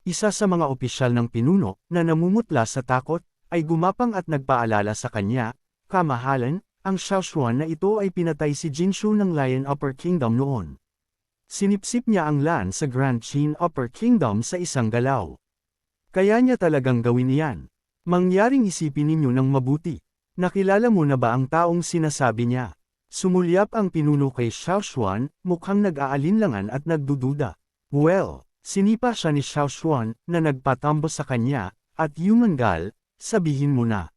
Isa sa mga opisyal ng pinuno, na namumutla sa takot, ay gumapang at nagpaalala sa kanya, "Kamahalan, ang Xiaoshuan na ito ay pinatay si Jinshu ng Lion Upper Kingdom noon. Sinipsip niya ang lan sa Grand Qin Upper Kingdom sa isang galaw. Kaya niya talagang gawin iyan. Mangyaring isipin ninyo ng mabuti. Nakilala mo na ba ang taong sinasabi niya?" Sumulyap ang pinuno kay Xiaoshuan, mukhang nag-aalinlangan at nagdududa. "Well," sinipa siya ni Xiaoshuan, na nagpatambo sa kanya, "at Yumangal, sabihin mo na."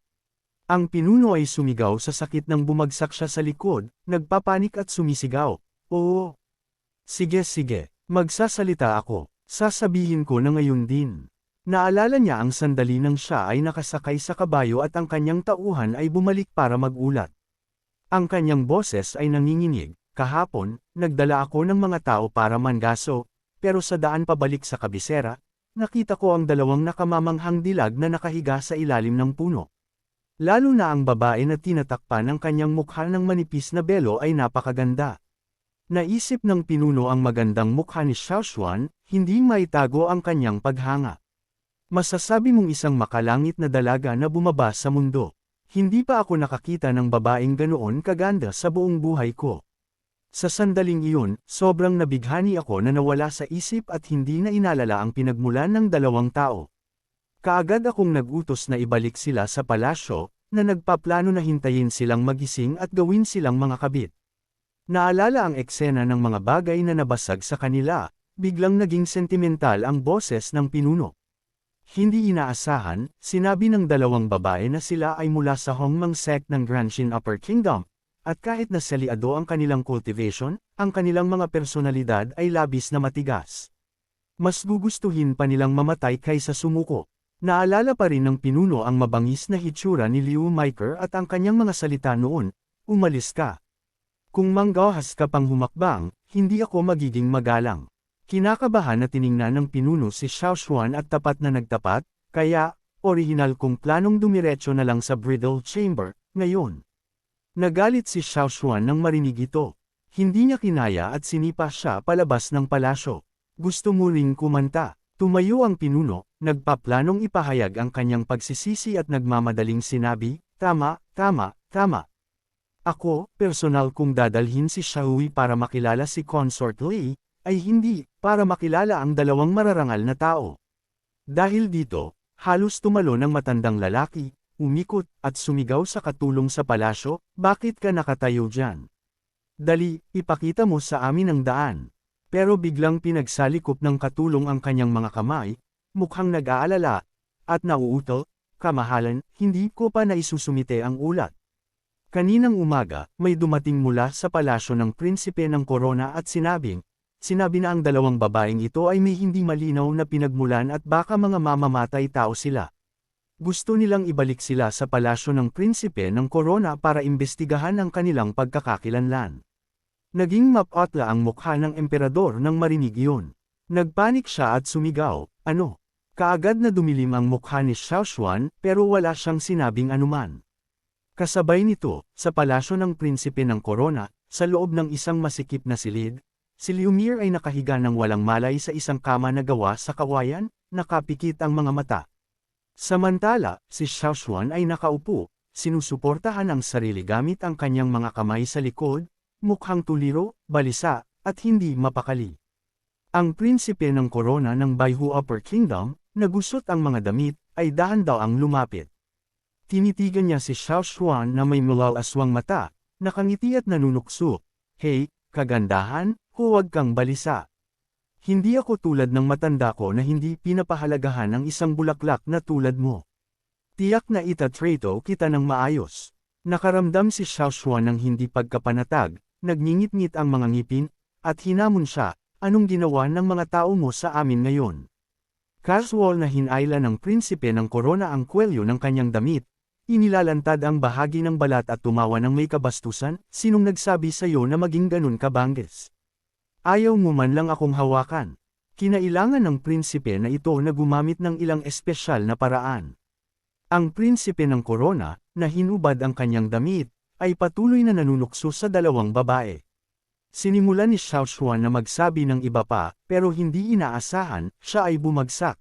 Ang pinuno ay sumigaw sa sakit nang bumagsak siya sa likod, nagpapanik at sumisigaw, "Oo. Sige sige, magsasalita ako, sasabihin ko na ngayon din." Naalala niya ang sandali nang siya ay nakasakay sa kabayo at ang kanyang tauhan ay bumalik para magulat. Ang kanyang boses ay nanginginig, "Kahapon, nagdala ako ng mga tao para mangaso, pero sa daan pabalik sa kabisera, nakita ko ang dalawang nakamamanghang dilag na nakahiga sa ilalim ng puno. Lalo na ang babae na tinatakpan ng kanyang mukha ng manipis na belo ay napakaganda." Naisip ng pinuno ang magandang mukha ni Xiaoshuan, hindi maitago ang kanyang paghanga. "Masasabi mong isang makalangit na dalaga na bumaba sa mundo. Hindi pa ako nakakita ng babaeng ganoon kaganda sa buong buhay ko." Sa sandaling iyon, sobrang nabighani ako na nawala sa isip at hindi na inalala ang pinagmulan ng dalawang tao. Kaagad akong nag-utos na ibalik sila sa palasyo, na nagpaplano na hintayin silang magising at gawin silang mga kabit. Naalala ang eksena ng mga bagay na nabasag sa kanila, biglang naging sentimental ang boses ng pinuno. Hindi inaasahan, sinabi ng dalawang babae na sila ay mula sa Hongmang sect ng Grand Qin Upper Kingdom, at kahit na saliado ang kanilang cultivation, ang kanilang mga personalidad ay labis na matigas. Mas gugustuhin pa nilang mamatay kaysa sumuko. Naalala pa rin ng pinuno ang mabangis na hitsura ni Liu Maiker at ang kanyang mga salita noon, "Umalis ka. Kung manggahas ka pang humakbang, hindi ako magiging magalang." Kinakabahan na tiningnan ng pinuno si Xiaoshuan at tapat na nagtapat, "Kaya, orihinal kong planong dumiretso na lang sa bridal chamber, ngayon." Nagalit si Xiaoshuan nang marinig ito. Hindi niya kinaya at sinipa siya palabas ng palasyo. "Gusto mo ring kumanta?" Tumayo ang pinuno, nagpaplanong ipahayag ang kanyang pagsisisi at nagmamadaling sinabi, "Tama, tama, tama. Ako, personal kong dadalhin si Xiaohui para makilala si Consort Li, ay hindi, para makilala ang dalawang mararangal na tao." Dahil dito, halos tumalon ang matandang lalaki, umikot, at sumigaw sa katulong sa palasyo, "Bakit ka nakatayo dyan? Dali, ipakita mo sa amin ang daan." Pero biglang pinagsalikop ng katulong ang kanyang mga kamay, mukhang nag-aalala, at nauutal, "Kamahalan, hindi ko pa naisusumite ang ulat. Kaninang umaga, may dumating mula sa palasyo ng prinsipe ng Corona at sinabi na ang dalawang babaeng ito ay may hindi malinaw na pinagmulan at baka mga mamamatay tao sila. Gusto nilang ibalik sila sa palasyo ng prinsipe ng Corona para imbestigahan ang kanilang pagkakakilanlan." Naging mapatla ang mukha ng emperador nang marinig iyon. Nagpanik siya at sumigaw, "Ano?" Kaagad na dumilim ang mukha ni Xiaoshuan, pero wala siyang sinabing anuman. Kasabay nito, sa palasyo ng prinsipe ng Corona, sa loob ng isang masikip na silid, si Liumir ay nakahiga ng walang malay sa isang kama na gawa sa kawayan, nakapikit ang mga mata. Samantala, si Xiaoshuan ay nakaupo, sinusuportahan ang sarili gamit ang kanyang mga kamay sa likod, mukhang tuliro, balisa, at hindi mapakali. Ang prinsipe ng korona ng Baihu Upper Kingdom, na gusot ang mga damit, ay dahan-dahang lumapit. Tinitigan niya si Xiaoshuan na may mulalaswang mata, nakangiti at nanunukso. Hey, kagandahan, huwag kang balisa. Hindi ako tulad ng matanda ko na hindi pinapahalagahan ng isang bulaklak na tulad mo. Tiyak na itatrato kita ng maayos. Nakaramdam si Xiaoshuan ng hindi pagkapanatag, nagngingit-ngit ang mga ngipin, at hinamon siya, anong ginawa ng mga tao mo sa amin ngayon? Casual na hinayla ng prinsipe ng korona ang kwelyo ng kanyang damit, inilalantad ang bahagi ng balat at tumawa ng may kabastusan, sinong nagsabi sa iyo na maging ganun ka Bangges? Ayaw mo man lang akong hawakan. Kinailangan ng prinsipe na ito na gumamit ng ilang espesyal na paraan. Ang prinsipe ng korona, na hinubad ang kanyang damit, ay patuloy na nanunukso sa dalawang babae. Sinimulan ni Xiaoshuan na magsabi ng iba pa, pero hindi inaasahan, siya ay bumagsak.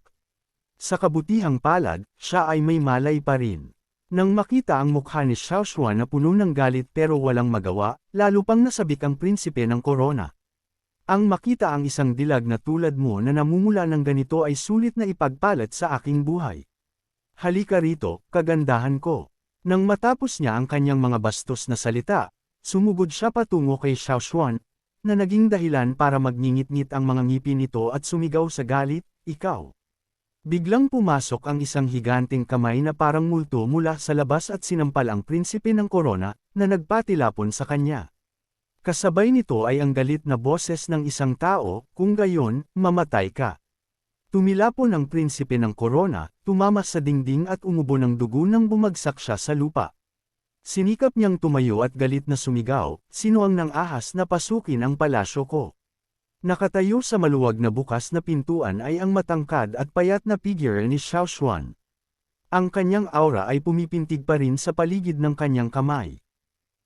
Sa kabutihang palad, siya ay may malay pa rin. Nang makita ang mukha ni Xiaoshuan na puno ng galit pero walang magawa, lalo pang nasabik ang prinsipe ng korona. Ang makita ang isang dilag na tulad mo na namumula ng ganito ay sulit na ipagpalat sa aking buhay. Halika rito, kagandahan ko. Nang matapos niya ang kanyang mga bastos na salita, sumugod siya patungo kay Xiaoshuan, na naging dahilan para magngingit-ngit ang mga ngipin nito at sumigaw sa galit, ikaw. Biglang pumasok ang isang higanting kamay na parang multo mula sa labas at sinampal ang prinsipe ng korona, na nagpatilapon sa kanya. Kasabay nito ay ang galit na boses ng isang tao, kung gayon, mamatay ka. Tumilapon ang prinsipe ng korona, tumama sa dingding at umubo ng dugo nang bumagsak siya sa lupa. Sinikap niyang tumayo at galit na sumigaw, sino ang nang-ahas na pasukin ang palasyo ko? Nakatayo sa maluwag na bukas na pintuan ay ang matangkad at payat na figure ni Xiaoshuan. Ang kanyang aura ay pumipintig pa rin sa paligid ng kanyang kamay.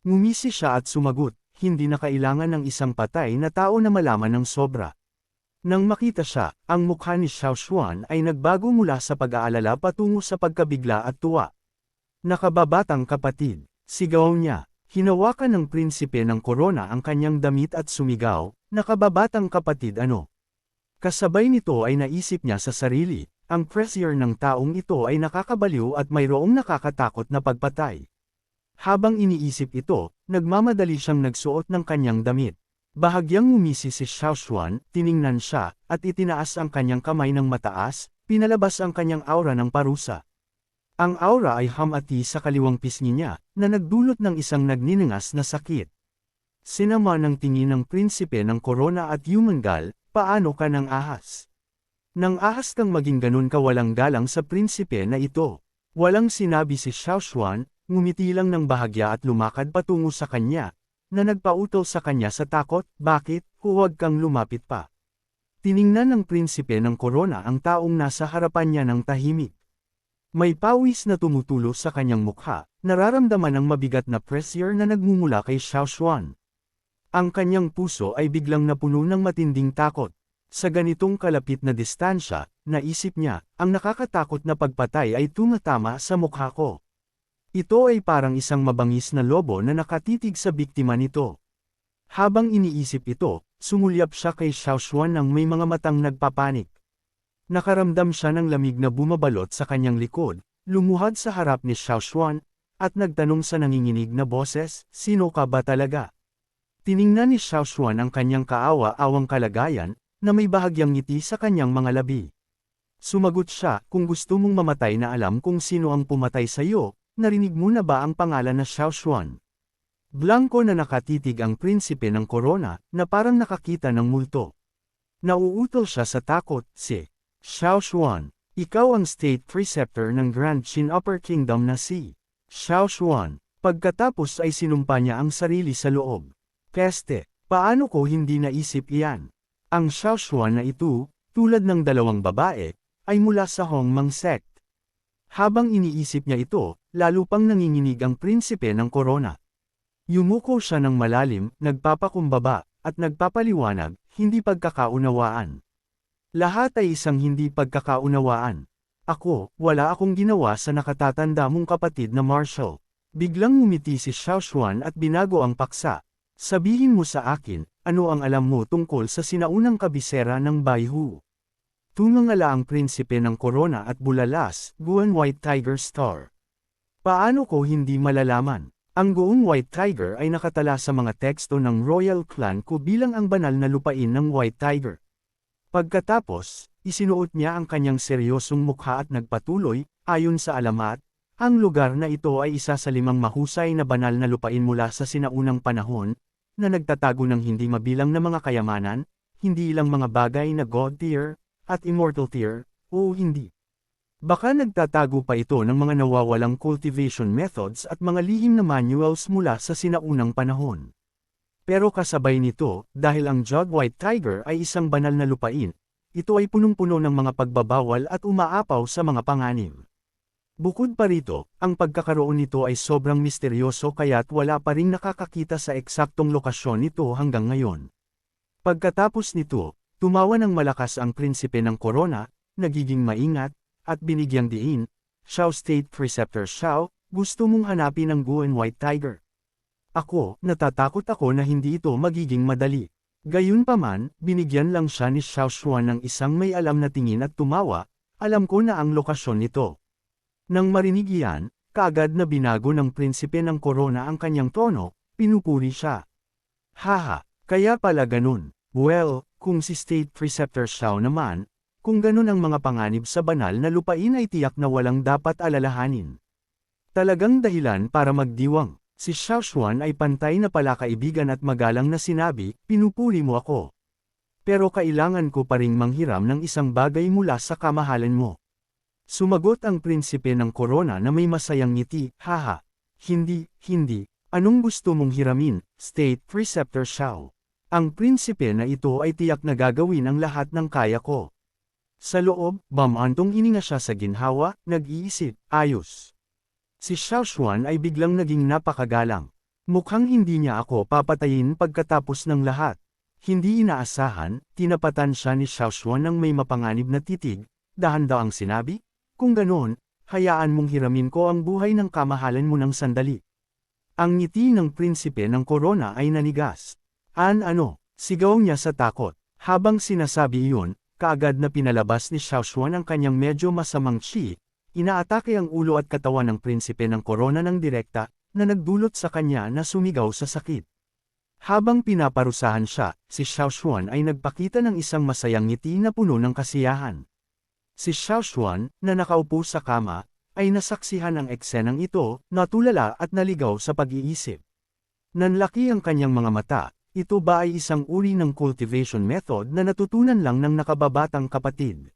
Ngumisi siya at sumagot, hindi na kailangan ng isang patay na tao na malaman ng sobra. Nang makita siya, ang mukha ni Xiaoshuan ay nagbago mula sa pag-aalala patungo sa pagkabigla at tuwa. Nakababatang kapatid, sigaw niya, hinawakan ng prinsipe ng korona ang kanyang damit at sumigaw, nakababatang kapatid ano? Kasabay nito ay naisip niya sa sarili, ang pressure ng taong ito ay nakakabaliw at mayroong nakakatakot na pagpatay. Habang iniisip ito, nagmamadali siyang nagsuot ng kanyang damit. Bahagyang ngumisi si Xiaoshuan, tiningnan siya, at itinaas ang kanyang kamay ng mataas, pinalabas ang kanyang aura ng parusa. Ang aura ay hamati sa kaliwang pisngi niya, na nagdulot ng isang nagniningas na sakit. Sinama ng tingin ng prinsipe ng korona at Yumangal, paano ka nang ahas? Nang ahas kang maging ganun ka walang galang sa prinsipe na ito. Walang sinabi si Xiaoshuan, ngumiti lang ng bahagya at lumakad patungo sa kanya, na nagpautol sa kanya sa takot, bakit, huwag kang lumapit pa. Tiningnan ng prinsipe ng korona ang taong nasa harapan niya ng tahimik. May pawis na tumutulo sa kanyang mukha, nararamdaman ang mabigat na pressure na nagmumula kay Xiaoshuan. Ang kanyang puso ay biglang napuno ng matinding takot. Sa ganitong kalapit na distansya, naisip niya, ang nakakatakot na pagpatay ay tumatama sa mukha ko. Ito ay parang isang mabangis na lobo na nakatitig sa biktima nito. Habang iniisip ito, sumulyap siya kay Xiaoshuan ng may mga matang nagpapanik. Nakaramdam siya ng lamig na bumabalot sa kanyang likod, lumuhad sa harap ni Xiaoshuan, at nagtanong sa nanginginig na boses, sino ka ba talaga? Tiningnan ni Xiaoshuan ang kanyang kaawa-awang kalagayan, na may bahagyang ngiti sa kanyang mga labi. Sumagot siya, kung gusto mong mamatay na alam kung sino ang pumatay sa iyo, narinig mo na ba ang pangalan na Xiaoshuan? Blanko na nakatitig ang prinsipe ng korona, na parang nakakita ng multo. Nauutol siya sa takot, si Xiaoshuan, ikaw ang state preceptor ng Grand Qin Upper Kingdom na si Xiaoshuan. Pagkatapos ay sinumpa niya ang sarili sa loob. Peste, paano ko hindi naisip iyan? Ang Xiaoshuan na ito, tulad ng dalawang babae, ay mula sa Hongmang sect. Habang iniisip niya ito, lalo pang nanginginig ang prinsipe ng korona. Yumuko siya ng malalim, nagpapakumbaba, at nagpapaliwanag, hindi pagkakaunawaan. Lahat ay isang hindi pagkakaunawaan. Ako, wala akong ginawa sa nakatatanda mong kapatid na Marshall. Biglang ngumiti si Xiao Xuan at binago ang paksa. Sabihin mo sa akin, ano ang alam mo tungkol sa sinaunang kabisera ng Baihu? Tumangala ang prinsipe ng korona at bulalas, Guan White Tiger Star. Paano ko hindi malalaman? Ang Guan White Tiger ay nakatala sa mga teksto ng Royal Clan ko bilang ang banal na lupain ng White Tiger. Pagkatapos, isinuot niya ang kanyang seryosong mukha at nagpatuloy, ayon sa alamat, ang lugar na ito ay isa sa 5 mahusay na banal na lupain mula sa sinaunang panahon, na nagtatago ng hindi mabilang na mga kayamanan, hindi ilang mga bagay na God tier, at immortal tier, o hindi. Baka nagtatago pa ito ng mga nawawalang cultivation methods at mga lihim na manuals mula sa sinaunang panahon. Pero kasabay nito, dahil ang Jog White Tiger ay isang banal na lupain, ito ay punong-puno ng mga pagbabawal at umaapaw sa mga panganib. Bukod pa rito, ang pagkakaroon nito ay sobrang misteryoso kaya't wala pa ring nakakakita sa eksaktong lokasyon nito hanggang ngayon. Pagkatapos nito, tumawa ng malakas ang prinsipe ng korona, nagiging maingat, at binigyang diin, Xiao State Preceptor Xiao, gusto mong hanapin ang Guan White Tiger. Ako, natatakot ako na hindi ito magiging madali. Gayunpaman, binigyan lang siya ni Xiao Xuan ng isang may alam na tingin at tumawa, alam ko na ang lokasyon nito. Nang marinig iyan, kaagad na binago ng prinsipe ng korona ang kanyang tono, pinupuri siya. Haha, kaya pala ganun. Well, kung si State Preceptor Xiao naman, kung ganun ang mga panganib sa banal na lupain ay tiyak na walang dapat alalahanin. Talagang dahilan para magdiwang. Si Xiao Xuan ay pantay na palakaibigan at magalang na sinabi, pinupuri mo ako. Pero kailangan ko pa ring manghiram ng isang bagay mula sa kamahalan mo. Sumagot ang prinsipe ng korona na may masayang ngiti, haha. Hindi. Anong gusto mong hiramin, State Preceptor Xiao? Ang prinsipe na ito ay tiyak na gagawin ang lahat ng kaya ko. Sa loob, bamantong hininga siya sa ginhawa, nag-iisip, ayos. Si Xiao Xuan ay biglang naging napakagalang. Mukhang hindi niya ako papatayin pagkatapos ng lahat. Hindi inaasahan, tinapatan siya ni Xiao Xuan ng may mapanganib na titig, dahan-daang sinabi, kung ganoon, hayaan mong hiramin ko ang buhay ng kamahalan mo ng sandali. Ang ngiti ng prinsipe ng korona ay nanigas. Ano? Sigaw niya sa takot. Habang sinasabi iyon, kaagad na pinalabas ni Xiao Xuan ang kanyang medyo masamang chi, inaatake ang ulo at katawan ng prinsipe ng korona ng direkta, na nagdulot sa kanya na sumigaw sa sakit. Habang pinaparusahan siya, si Xiao Xuan ay nagpakita ng isang masayang ngiti na puno ng kasiyahan. Si Xiao Xuan, na nakaupo sa kama, ay nasaksihan ang eksenang ito, natulala at naligaw sa pag-iisip. Nanlaki ang kanyang mga mata, ito ba ay isang uri ng cultivation method na natutunan lang ng nakababatang kapatid?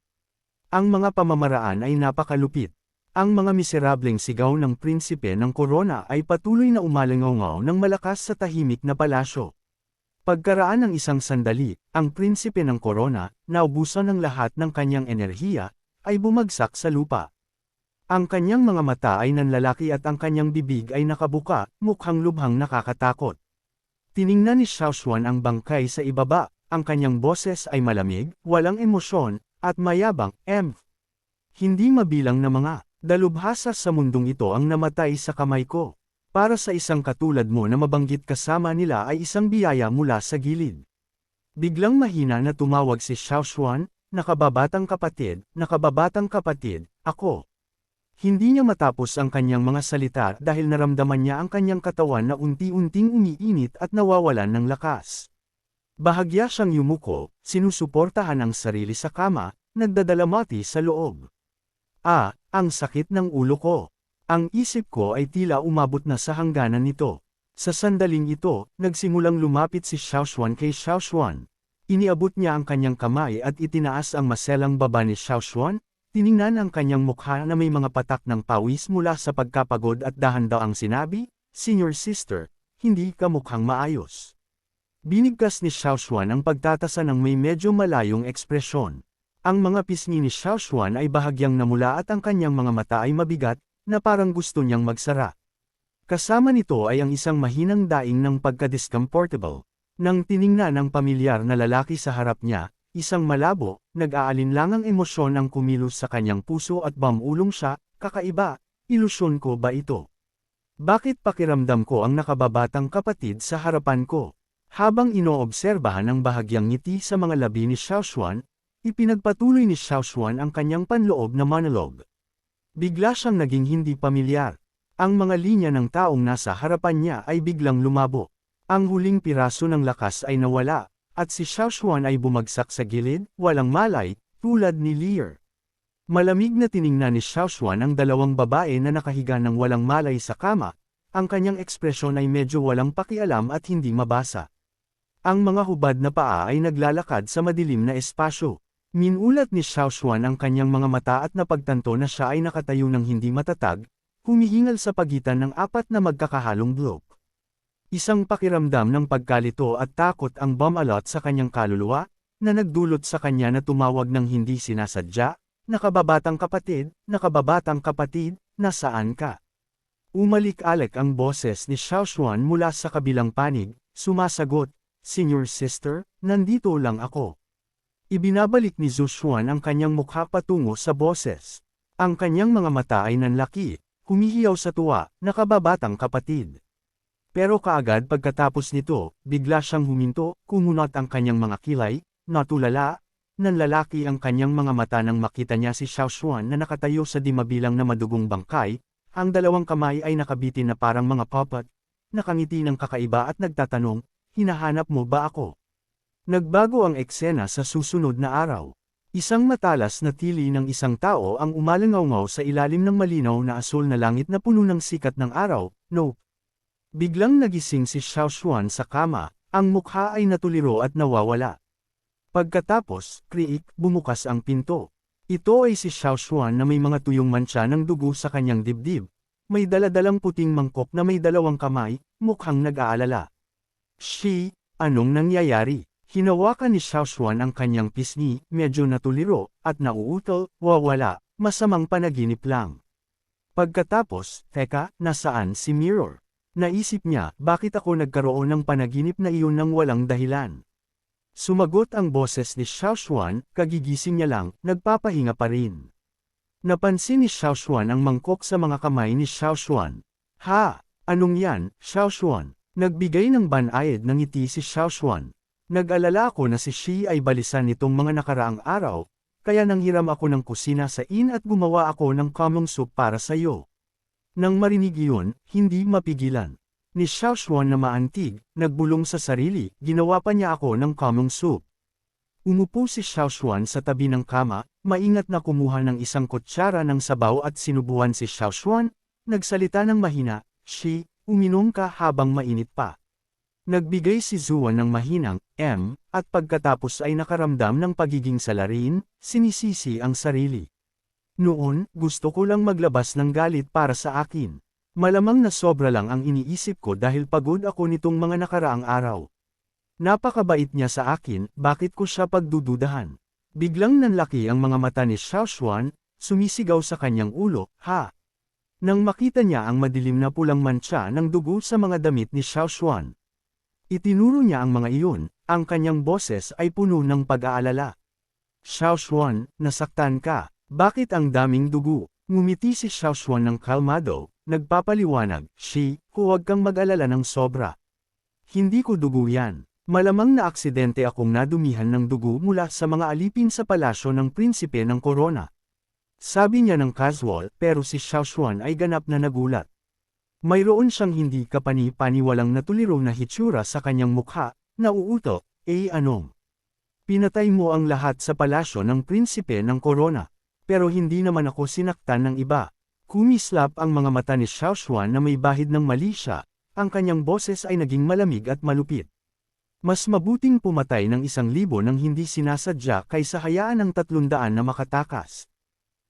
Ang mga pamamaraan ay napakalupit. Ang mga miserableng sigaw ng prinsipe ng korona ay patuloy na umalingaw ng malakas sa tahimik na palasyo. Pagkaraan ng isang sandali, ang prinsipe ng korona, naubusan ng lahat ng kanyang enerhiya, ay bumagsak sa lupa. Ang kanyang mga mata ay nanlalaki at ang kanyang bibig ay nakabuka, mukhang lubhang nakakatakot. Tiningnan ni Xiao Xuan ang bangkay sa ibaba, ang kanyang boses ay malamig, walang emosyon, at mayabang, Hindi mabilang na mga dalubhasa sa mundong ito ang namatay sa kamay ko. Para sa isang katulad mo na mabanggit kasama nila ay isang biyaya mula sa gilid. Biglang mahina na tumawag si Xiao Xuan, nakababatang kapatid, ako. Hindi niya matapos ang kanyang mga salita dahil naramdaman niya ang kanyang katawan na unti-unting umiinit at nawawalan ng lakas. Bahagya siyang yumuko, sinusuportahan ang sarili sa kama, nagdadalamati sa loob. Ang sakit ng ulo ko. Ang isip ko ay tila umabot na sa hangganan nito. Sa sandaling ito, nagsimulang lumapit si Xiao Xuan kay Xiao Xuan. Iniabot niya ang kanyang kamay at itinaas ang maselang baba ni Xiao Xuan, tiningnan ang kanyang mukha na may mga patak ng pawis mula sa pagkapagod at dahan-daang sinabi, Senior Sister, hindi ka mukhang maayos. Binigkas ni Xiao Xuan ang pagtatasa ng may medyo malayong ekspresyon. Ang mga pisngi ni Xiao Xuan ay bahagyang namula at ang kanyang mga mata ay mabigat, na parang gusto niyang magsara. Kasama nito ay ang isang mahinang daing ng pagka-discomfortable. Nang tiningnan ng pamilyar na lalaki sa harap niya, isang malabo, nag-aalinlangang emosyon ang kumilos sa kanyang puso at bamulong siya, kakaiba, ilusyon ko ba ito? Bakit pakiramdam ko ang nakababatang kapatid sa harapan ko? Habang inoobserbahan ang bahagyang ngiti sa mga labi ni Xiaoshuan, ipinagpatuloy ni Xiaoshuan ang kanyang panloob na monologue. Bigla siyang naging hindi pamilyar. Ang mga linya ng taong nasa harapan niya ay biglang lumabo. Ang huling piraso ng lakas ay nawala, at si Xiaoshuan ay bumagsak sa gilid, walang malay, tulad ni Lear. Malamig na tiningnan ni Xiaoshuan ang dalawang babae na nakahiga ng walang malay sa kama, ang kanyang ekspresyon ay medyo walang pakialam at hindi mabasa. Ang mga hubad na paa ay naglalakad sa madilim na espasyo. Minulat ni Xiaoshuan ang kanyang mga mata at napagtanto na siya ay nakatayo ng hindi matatag, humihingal sa pagitan ng apat na magkakahalong blok. Isang pakiramdam ng pagkalito at takot ang bumalot sa kanyang kaluluwa, na nagdulot sa kanya na tumawag ng hindi sinasadya, nakababatang kapatid, nasaan ka? Umalik-alik ang boses ni Xiaoshuan mula sa kabilang panig, sumasagot, Senior Sister, nandito lang ako. Ibinabalik ni Zhuxuan ang kanyang mukha patungo sa boses. Ang kanyang mga mata ay nanlaki, humihiyaw sa tuwa, nakababatang kapatid. Pero kaagad pagkatapos nito, bigla siyang huminto, kumunot ang kanyang mga kilay, natulala, nanlalaki ang kanyang mga mata nang makita niya si Xiaoshuan na nakatayo sa di mabilang na madugong bangkay, ang dalawang kamay ay nakabitin na parang mga puppet, nakangiti ng kakaiba at nagtatanong, hinahanap mo ba ako? Nagbago ang eksena sa susunod na araw. Isang matalas na tili ng isang tao ang umalangaw sa ilalim ng malinaw na asul na langit na puno ng sikat ng araw, no. Biglang nagising si Xiaoshuan sa kama, ang mukha ay natuliro at nawawala. Pagkatapos, kriik, bumukas ang pinto. Ito ay si Xiaoshuan na may mga tuyong mantsa ng dugo sa kanyang dibdib. May daladalang puting mangkok na may dalawang kamay, mukhang nag-aalala. Shi, anong nangyayari? Hinawakan ni Xiaoshuan ang kanyang pisngi, medyo natuliro, at nauutol, wawala, masamang panaginip lang. Pagkatapos, teka, nasaan si Mirror? Naisip niya, bakit ako nagkaroon ng panaginip na iyon nang walang dahilan? Sumagot ang boses ni Xiaoshuan, kagigising niya lang, nagpapahinga pa rin. Napansin ni Xiaoshuan ang mangkok sa mga kamay ni Xiaoshuan. Ha? Anong yan, Xiaoshuan? Nagbigay ng banayad ng ngiti si Xiaoshuan. Nag-alala ako na si Shi ay balisan nitong mga nakaraang araw, kaya nanghiram ako ng kusina sa inn at gumawa ako ng kamong soup para sa iyo. Nang marinig iyon, hindi mapigilan. Ni Xiaoshuan na maantig, nagbulong sa sarili, ginawa pa niya ako ng kamong soup. Umupo si Xiaoshuan sa tabi ng kama, maingat na kumuha ng isang kutsara ng sabaw at sinubuan si Xiaoshuan, nagsalita ng mahina, Shi, uminom ka habang mainit pa. Nagbigay si Zuan ng mahinang, at pagkatapos ay nakaramdam ng pagiging salarin, sinisisi ang sarili. Noon, gusto ko lang maglabas ng galit para sa akin. Malamang na sobra lang ang iniisip ko dahil pagod ako nitong mga nakaraang araw. Napakabait niya sa akin, bakit ko siya pagdududahan? Biglang nanlaki ang mga mata ni Xiaoshuan, sumisigaw sa kanyang ulo, ha? Nang makita niya ang madilim na pulang mantsa ng dugo sa mga damit ni Xiaoshuan. Itinuro niya ang mga iyon, ang kanyang boses ay puno ng pag-aalala. Xiaoshuan, nasaktan ka, bakit ang daming dugo? Ngumiti si Xiaoshuan ng kalmado, nagpapaliwanag, Shi, huwag kang mag-alala ng sobra. Hindi ko dugo yan. Malamang na aksidente akong nadumihan ng dugo mula sa mga alipin sa palasyo ng prinsipe ng Corona. Sabi niya ng casual, pero si Xiaoshuan ay ganap na nagulat. Mayroon siyang hindi kapani-paniwalang natuliro na hitsura sa kanyang mukha, nauuto, anong? Pinatay mo ang lahat sa palasyo ng prinsipe ng Corona. Pero hindi naman ako sinaktan ng iba. Kumislap ang mga mata ni Xiaoshuan na may bahid ng mali siya, ang kanyang boses ay naging malamig at malupit. Mas mabuting pumatay ng 1,000 nang hindi sinasadya kaysa hayaan ng 300 na makatakas.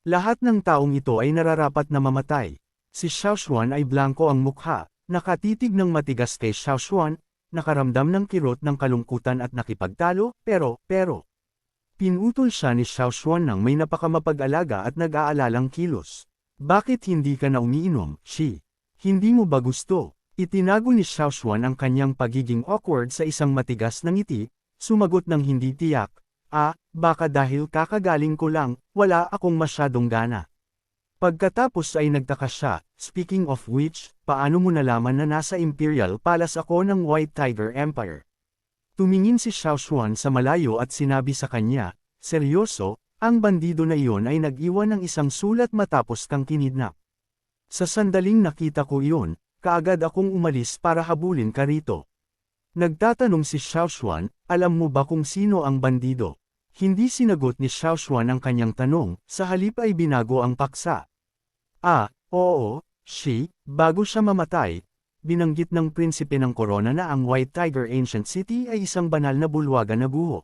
Lahat ng taong ito ay nararapat na mamatay. Si Xiaoshuan ay blanko ang mukha, nakatitig ng matigas kay Xiaoshuan, nakaramdam ng kirot ng kalungkutan at nakipagtalo, pero. Pinutol siya ni Xiaoshuan nang may napakamapag-alaga at nag-aalalang kilos. Bakit hindi ka na umiinom, Shi? Hindi mo ba gusto? Itinago ni Xiaoshuan ang kanyang pagiging awkward sa isang matigas na ngiti, sumagot ng hindi tiyak, baka dahil kakagaling ko lang, wala akong masyadong gana. Pagkatapos ay nagtaka siya, speaking of which, paano mo nalaman na nasa Imperial Palace ako ng White Tiger Empire? Tumingin si Xiaoshuan sa malayo at sinabi sa kanya, seryoso, ang bandido na iyon ay nag-iwan ng isang sulat matapos kang kinidnap. Sa sandaling nakita ko iyon, kaagad akong umalis para habulin ka rito. Nagtatanong si Xiaoshuan, alam mo ba kung sino ang bandido? Hindi sinagot ni Xiaoshuan ang kanyang tanong, sa halip ay binago ang paksa. Oo, bago siya mamatay, binanggit ng prinsipe ng korona na ang White Tiger Ancient City ay isang banal na bulwagan na guho.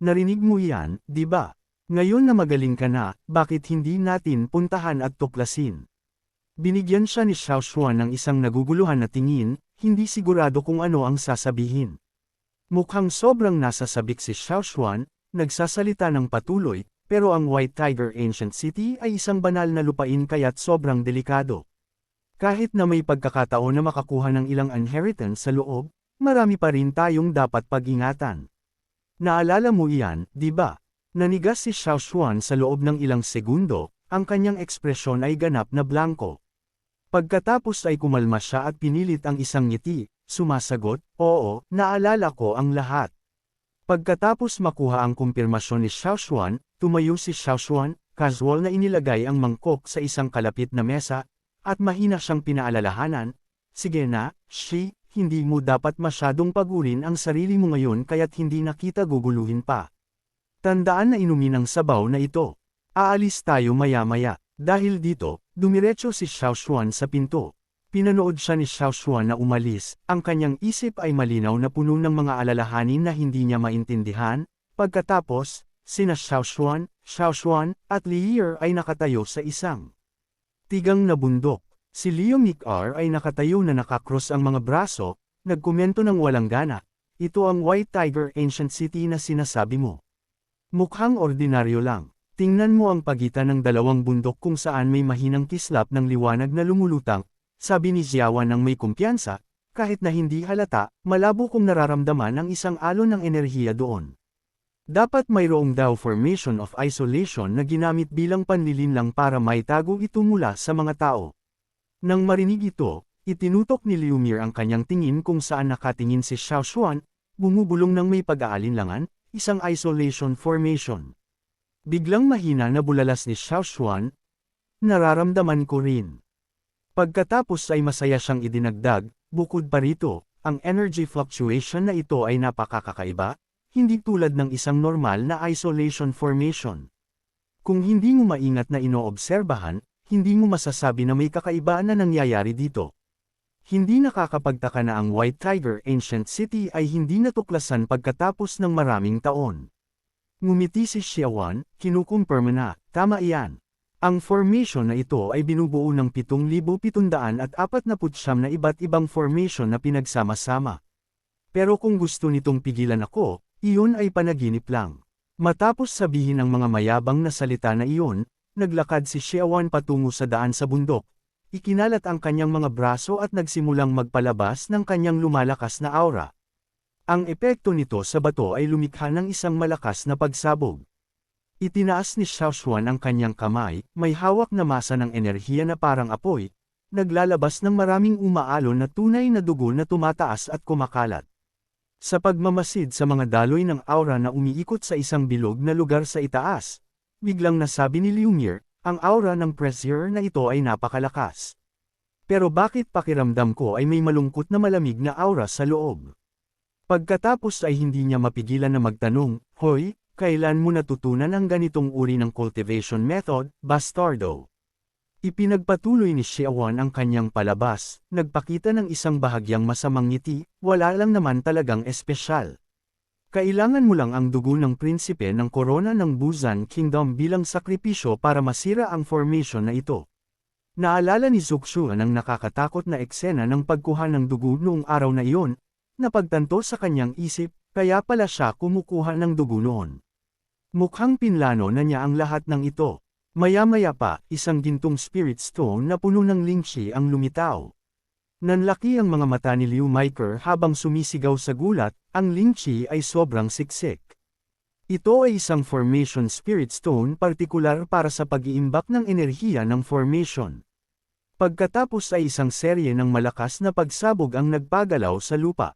Narinig mo yan, di ba? Ngayon na magaling ka na, bakit hindi natin puntahan at tuklasin? Binigyan siya ni Xiaoshuan ng isang naguguluhan na tingin, hindi sigurado kung ano ang sasabihin. Mukhang sobrang nasasabik si Xiaoshuan, nagsasalita ng patuloy, pero ang White Tiger Ancient City ay isang banal na lupain kaya't sobrang delikado. Kahit na may pagkakataon na makakuha ng ilang inheritance sa loob, marami pa rin tayong dapat pag-ingatan. Naalala mo iyan, di ba? Nanigas si Xiaoshuan sa loob ng ilang segundo, ang kanyang ekspresyon ay ganap na blanko. Pagkatapos ay kumalma siya at pinilit ang isang ngiti, sumasagot, oo, naalala ko ang lahat. Pagkatapos makuha ang kumpirmasyon ni Xiaoshuan, tumayo si Xiaoshuan, casual na inilagay ang mangkok sa isang kalapit na mesa, at mahina siyang pinaalalahanan, sige na, hindi mo dapat masyadong pagurin ang sarili mo ngayon kaya't hindi na kita guguluhin pa. Tandaan na inumin ang sabaw na ito. Aalis tayo maya-maya. Dahil dito, dumiretso si Xiaoshuan sa pinto. Pinanood siya ni Xiaoshuan na umalis, ang kanyang isip ay malinaw na puno ng mga alalahanin na hindi niya maintindihan. Pagkatapos, sina Xiaoshuan, at Lier ay nakatayo sa isang tigang na bundok. Si Leo Mikar ay nakatayo na nakakross ang mga braso, nagkomento ng walang gana. Ito ang White Tiger Ancient City na sinasabi mo. Mukhang ordinaryo lang. Tingnan mo ang pagitan ng dalawang bundok kung saan may mahinang kislap ng liwanag na lumulutang, sabi ni Xiaowan ng may kumpiyansa, kahit na hindi halata, malabo kong nararamdaman ang isang alon ng enerhiya doon. Dapat mayroong Dao formation of isolation na ginamit bilang panlilinlang para maitago ito mula sa mga tao. Nang marinig ito, itinutok ni Liumir ang kanyang tingin kung saan nakatingin si Xiaoshuan, bumubulong ng may pag-aalinlangan, isang isolation formation. Biglang mahina na bulalas ni Xiaoshuan, nararamdaman ko rin. Pagkatapos ay masaya siyang idinagdag, bukod pa rito, ang energy fluctuation na ito ay napakakaiba, hindi tulad ng isang normal na isolation formation. Kung hindi mo maingat na inoobserbahan, hindi mo masasabi na may kakaiba na nangyayari dito. Hindi nakakapagtaka na ang White Tiger Ancient City ay hindi natuklasan pagkatapos ng maraming taon. Ngumiti si Xiaowan, kinukumpirma na, tama iyan. Ang formation na ito ay binubuo ng 7,749 na iba't ibang formation na pinagsama-sama. Pero kung gusto nitong pigilan ako, iyon ay panaginip lang. Matapos sabihin ang mga mayabang na salita na iyon, naglakad si Xiaowan patungo sa daan sa bundok. Ikinalat ang kanyang mga braso at nagsimulang magpalabas ng kanyang lumalakas na aura. Ang epekto nito sa bato ay lumikha ng isang malakas na pagsabog. Itinaas ni Xiaoshuan ang kanyang kamay, may hawak na masa ng enerhiya na parang apoy, naglalabas ng maraming umaalon na tunay na dugo na tumataas at kumakalat. Sa pagmamasid sa mga daloy ng aura na umiikot sa isang bilog na lugar sa itaas, biglang nasabi ni Liumir, ang aura ng pressure na ito ay napakalakas. Pero bakit pakiramdam ko ay may malungkot na malamig na aura sa loob? Pagkatapos ay hindi niya mapigilan na magtanong, hoy, kailan mo natutunan ang ganitong uri ng cultivation method, bastardo? Ipinagpatuloy ni Xiaowan ang kanyang palabas, nagpakita ng isang bahagyang masamang ngiti, wala lang naman talagang espesyal. Kailangan mo lang ang dugo ng prinsipe ng korona ng Buzan Kingdom bilang sakripisyo para masira ang formation na ito. Naalala ni Zuxuan ang nakakatakot na eksena ng pagkuha ng dugo noong araw na iyon, napagtanto sa kanyang isip, kaya pala siya kumukuha ng dugo noon. Mukhang pinlano na niya ang lahat ng ito. Maya-maya pa, isang gintong spirit stone na puno ng lingxi ang lumitaw. Nanlaki ang mga mata ni Liu Meiker habang sumisigaw sa gulat, ang Lingqi ay sobrang siksik. Ito ay isang formation spirit stone partikular para sa pag-iimbak ng enerhiya ng formation. Pagkatapos ay isang serye ng malakas na pagsabog ang nagpagalaw sa lupa.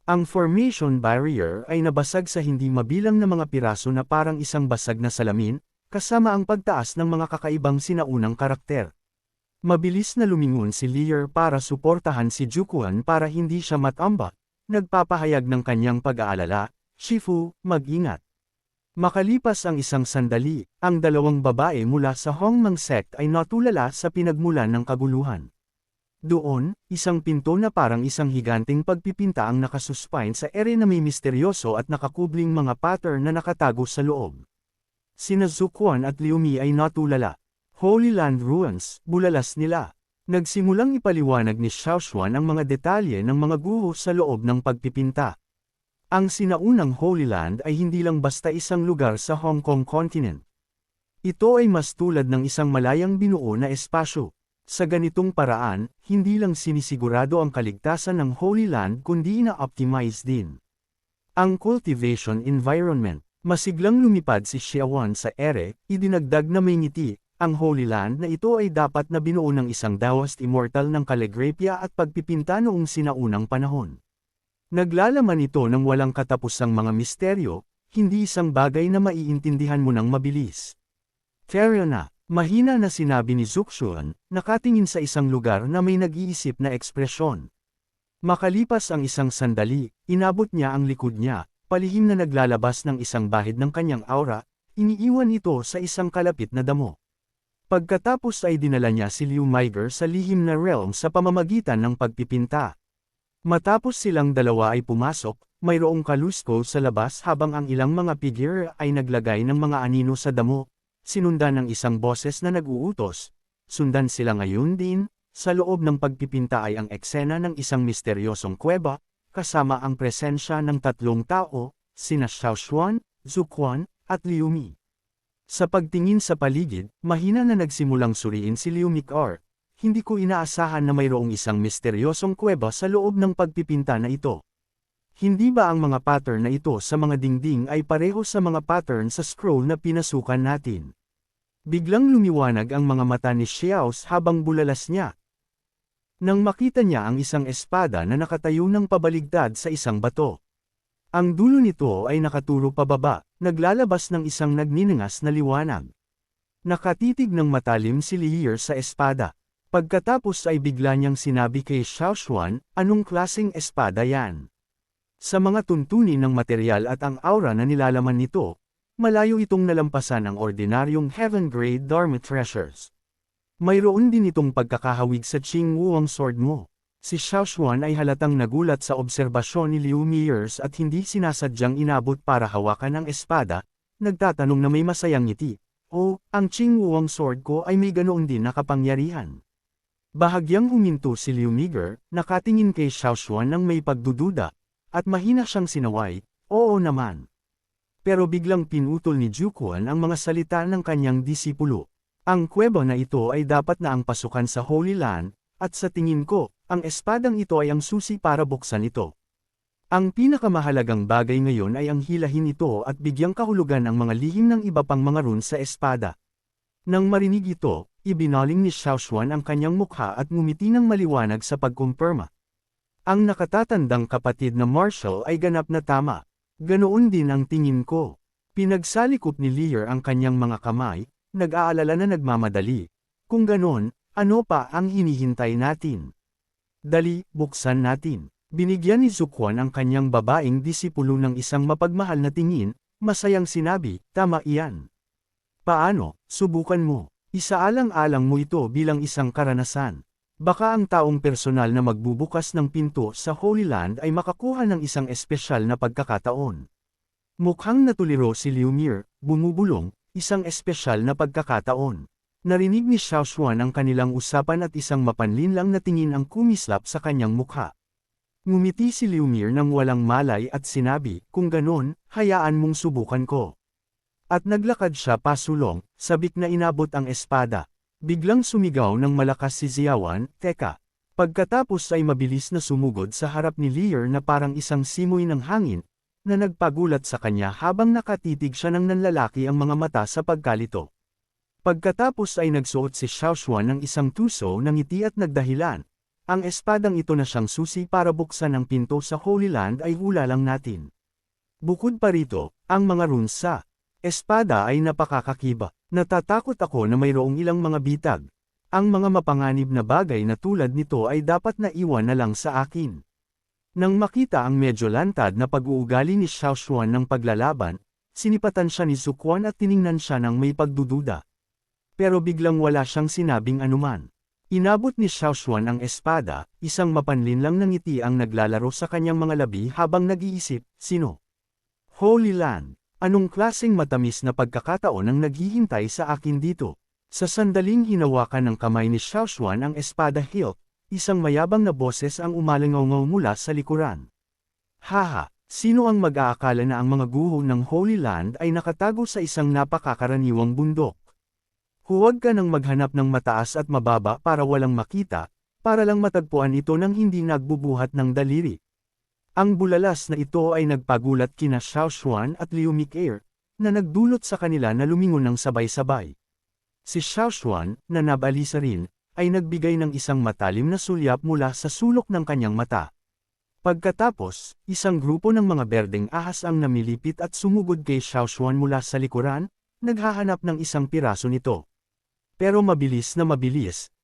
Ang formation barrier ay nabasag sa hindi mabilang na mga piraso na parang isang basag na salamin, kasama ang pagtaas ng mga kakaibang sinaunang karakter. Mabilis na lumingon si Lear para suportahan si Jukuan para hindi siya matambak, nagpapahayag ng kanyang pag-aalala, "Shifu, mag-ingat." Makalipas ang isang sandali, ang dalawang babae mula sa Hongmang sect ay natulala sa pinagmulan ng kaguluhan. Doon, isang pinto na parang isang higanting pagpipinta ang nakasuspine sa ere na may misteryoso at nakakubling mga pattern na nakatago sa loob. Sina Zuquan at Liumi ay natulala. Holy Land Ruins, bulalas nila. Nagsimulang ipaliwanag ni Xiaoshuan ang mga detalye ng mga guho sa loob ng pagpipinta. Ang sinaunang Holy Land ay hindi lang basta isang lugar sa Hong Kong continent. Ito ay mas tulad ng isang malayang binuo na espasyo. Sa ganitong paraan, hindi lang sinisigurado ang kaligtasan ng Holy Land kundi na-optimize din ang cultivation environment. Masiglang lumipad si Xiaowan sa ere, idinagdag na may ngiti. Ang Holy Land na ito ay dapat na binuo ng isang Taoist immortal ng kaligrapya at pagpipinta noong sinaunang panahon. Naglalaman ito ng walang katapusang mga misteryo, hindi isang bagay na maiintindihan mo ng mabilis. Kaya na, mahina na sinabi ni Zuxuan, nakatingin sa isang lugar na may nag-iisip na ekspresyon. Makalipas ang isang sandali, inabot niya ang likod niya, palihim na naglalabas ng isang bahid ng kanyang aura, iniiwan ito sa isang kalapit na damo. Pagkatapos ay dinala niya si Liu Meiger sa lihim na realm sa pamamagitan ng pagpipinta. Matapos silang dalawa ay pumasok, mayroong kalusko sa labas habang ang ilang mga figure ay naglagay ng mga anino sa damo, sinundan ng isang boses na nag-uutos. Sundan sila ngayon din, sa loob ng pagpipinta ay ang eksena ng isang misteryosong kuweba, kasama ang presensya ng tatlong tao, sina Xiaoshuan, Zuquan, at Liumi. Sa pagtingin sa paligid, mahina na nagsimulang suriin si Liu Meiker. Hindi ko inaasahan na mayroong isang misteryosong kuweba sa loob ng pagpipinta na ito. Hindi ba ang mga pattern na ito sa mga dingding ay pareho sa mga pattern sa scroll na pinasukan natin? Biglang lumiwanag ang mga mata ni Xiaos habang bulalas niya. Nang makita niya ang isang espada na nakatayo ng pabaligtad sa isang bato. Ang dulo nito ay nakaturo pababa, naglalabas ng isang nagniningas na liwanag. Nakatitig ng matalim si Lear sa espada. Pagkatapos ay bigla niyang sinabi kay Xiaoshuan, anong klaseng espada yan? Sa mga tuntunin ng material at ang aura na nilalaman nito, malayo itong nalampasan ang ordinaryong heaven-grade Dharma treasures. Mayroon din itong pagkakahawig sa Qing Wuang sword mo. Si Xiaoshuan ay halatang nagulat sa obserbasyon ni Liu Meier at hindi sinasadyang inabot para hawakan ang espada, nagtatanong na may masayang ngiti. "Oh, ang Qing Wuang sword ko ay may ganoon din na kapangyarihan." Bahagyang huminto si Liu Meier, nakatingin kay Xiaoshuan ng may pagdududa, at mahina siyang sinaway, "Oo naman." Pero biglang pinutol ni Jukuan ang mga salita ng kanyang disipulo. Ang kuweba na ito ay dapat na ang pasukan sa Holy Land, at sa tingin ko, ang espadang ito ay ang susi para buksan ito. Ang pinakamahalagang bagay ngayon ay ang hilahin ito at bigyang kahulugan ang mga lihim ng iba pang mga rune sa espada. Nang marinig ito, ibinaling ni Xiaoshuan ang kanyang mukha at ngumiti ng maliwanag sa pagkumpirma. Ang nakatatandang kapatid na Marshall ay ganap na tama. Ganoon din ang tingin ko. Pinagsalikop ni Lear ang kanyang mga kamay, nag-aalala na nagmamadali. Kung ganon, ano pa ang hinihintay natin? Dali, buksan natin. Binigyan ni Zuquan ang kanyang babaeng disipulo ng isang mapagmahal na tingin, masayang sinabi, tama iyan. Paano, subukan mo. Isaalang-alang mo ito bilang isang karanasan. Baka ang taong personal na magbubukas ng pinto sa Holy Land ay makakuha ng isang espesyal na pagkakataon. Mukhang natuliro si Liu Meier, bumubulong, isang espesyal na pagkakataon. Narinig ni Xiaoshuan ang kanilang usapan at isang mapanlinlang na tingin ang kumislap sa kanyang mukha. Ngumiti si Liu Meier nang walang malay at sinabi, kung ganon, hayaan mong subukan ko. At naglakad siya pasulong, sabik na inabot ang espada. Biglang sumigaw ng malakas si Ziawan, teka. Pagkatapos ay mabilis na sumugod sa harap ni Lear na parang isang simoy ng hangin, na nagpagulat sa kanya habang nakatitig siya ng nanlalaki ang mga mata sa pagkalito. Pagkatapos ay nagsuot si Xiaoshuan ng isang tuso ng ngiti at nagdahilan. Ang espadang ito na siyang susi para buksan ang pinto sa Holy Land ay hula lang natin. Bukod pa rito, ang mga runes sa espada ay napakakakiba. Natatakot ako na mayroong ilang mga bitag. Ang mga mapanganib na bagay na tulad nito ay dapat na iwan na lang sa akin. Nang makita ang medyo lantad na pag-uugali ni Xiaoshuan ng paglalaban, sinipatan siya ni Zuquan at tiningnan siya ng may pagdududa. Pero biglang wala siyang sinabing anuman. Inabot ni Xiaoshuan ang espada, isang mapanlin lang ng ngiti ang naglalaro sa kanyang mga labi habang nag-iisip, sino? Holy Land, anong klaseng matamis na pagkakataon ang naghihintay sa akin dito? Sa sandaling hinawakan ng kamay ni Xiaoshuan ang espada hilt, isang mayabang na boses ang umalingaw mula sa likuran. Haha, sino ang mag-aakala na ang mga guho ng Holy Land ay nakatago sa isang napakakaraniwang bundok? Huwag ka nang maghanap ng mataas at mababa para walang makita, para lang matagpuan ito ng hindi nagbubuhat ng daliri. Ang bulalas na ito ay nagpagulat kina Xiaoshuan at Liu Mikair, na nagdulot sa kanila na lumingon ng sabay-sabay. Si Xiaoshuan, na nabalisa rin, ay nagbigay ng isang matalim na sulyap mula sa sulok ng kanyang mata. Pagkatapos, isang grupo ng mga berdeng ahas ang namilipit at sumugod kay Xiaoshuan mula sa likuran, naghahanap ng isang piraso nito. Pero mabilis,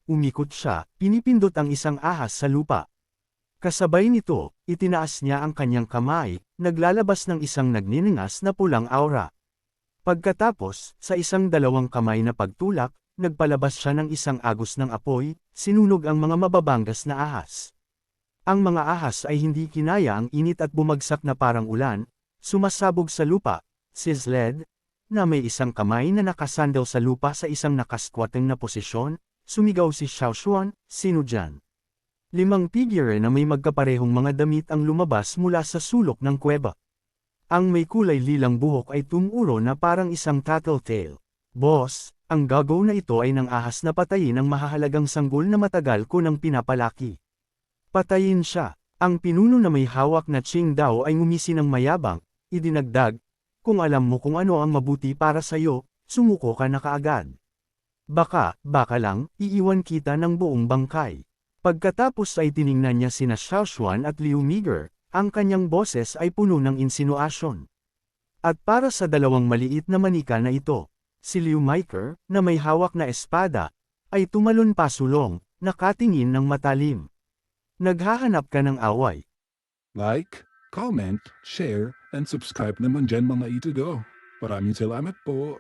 umikot siya, pinipindot ang isang ahas sa lupa. Kasabay nito, itinaas niya ang kanyang kamay, naglalabas ng isang nagniningas na pulang aura. Pagkatapos, sa isang dalawang kamay na pagtulak, nagpalabas siya ng isang agos ng apoy, sinunog ang mga mababangas na ahas. Ang mga ahas ay hindi kinaya ang init at bumagsak na parang ulan, sumasabog sa lupa, sizzled, na may isang kamay na nakasandal sa lupa sa isang nakasquatting na posisyon, sumigaw si Xiaoshuan, sino dyan? 5 figure na may magkaparehong mga damit ang lumabas mula sa sulok ng kuweba. Ang may kulay lilang buhok ay tumuro na parang isang tattletale. Boss, ang gagaw na ito ay ng ahas na patayin ang mahahalagang sanggol na matagal ko nang pinapalaki. Patayin siya. Ang pinuno na may hawak na Qingdao ay ngumisi ng mayabang, idinagdag, kung alam mo kung ano ang mabuti para sa'yo, sumuko ka na kaagad. Baka lang, iiwan kita ng buong bangkay. Pagkatapos ay tiningnan niya sina Xiaoshuan at Liu Mikair, ang kanyang boses ay puno ng insinuasyon. At para sa dalawang maliit na manika na ito, si Liu Mikair, na may hawak na espada, ay tumalon pasulong, nakatingin ng matalim. Naghahanap ka ng away. Like, comment, share, and subscribe naman dyan mga ito go. Maraming salamat po.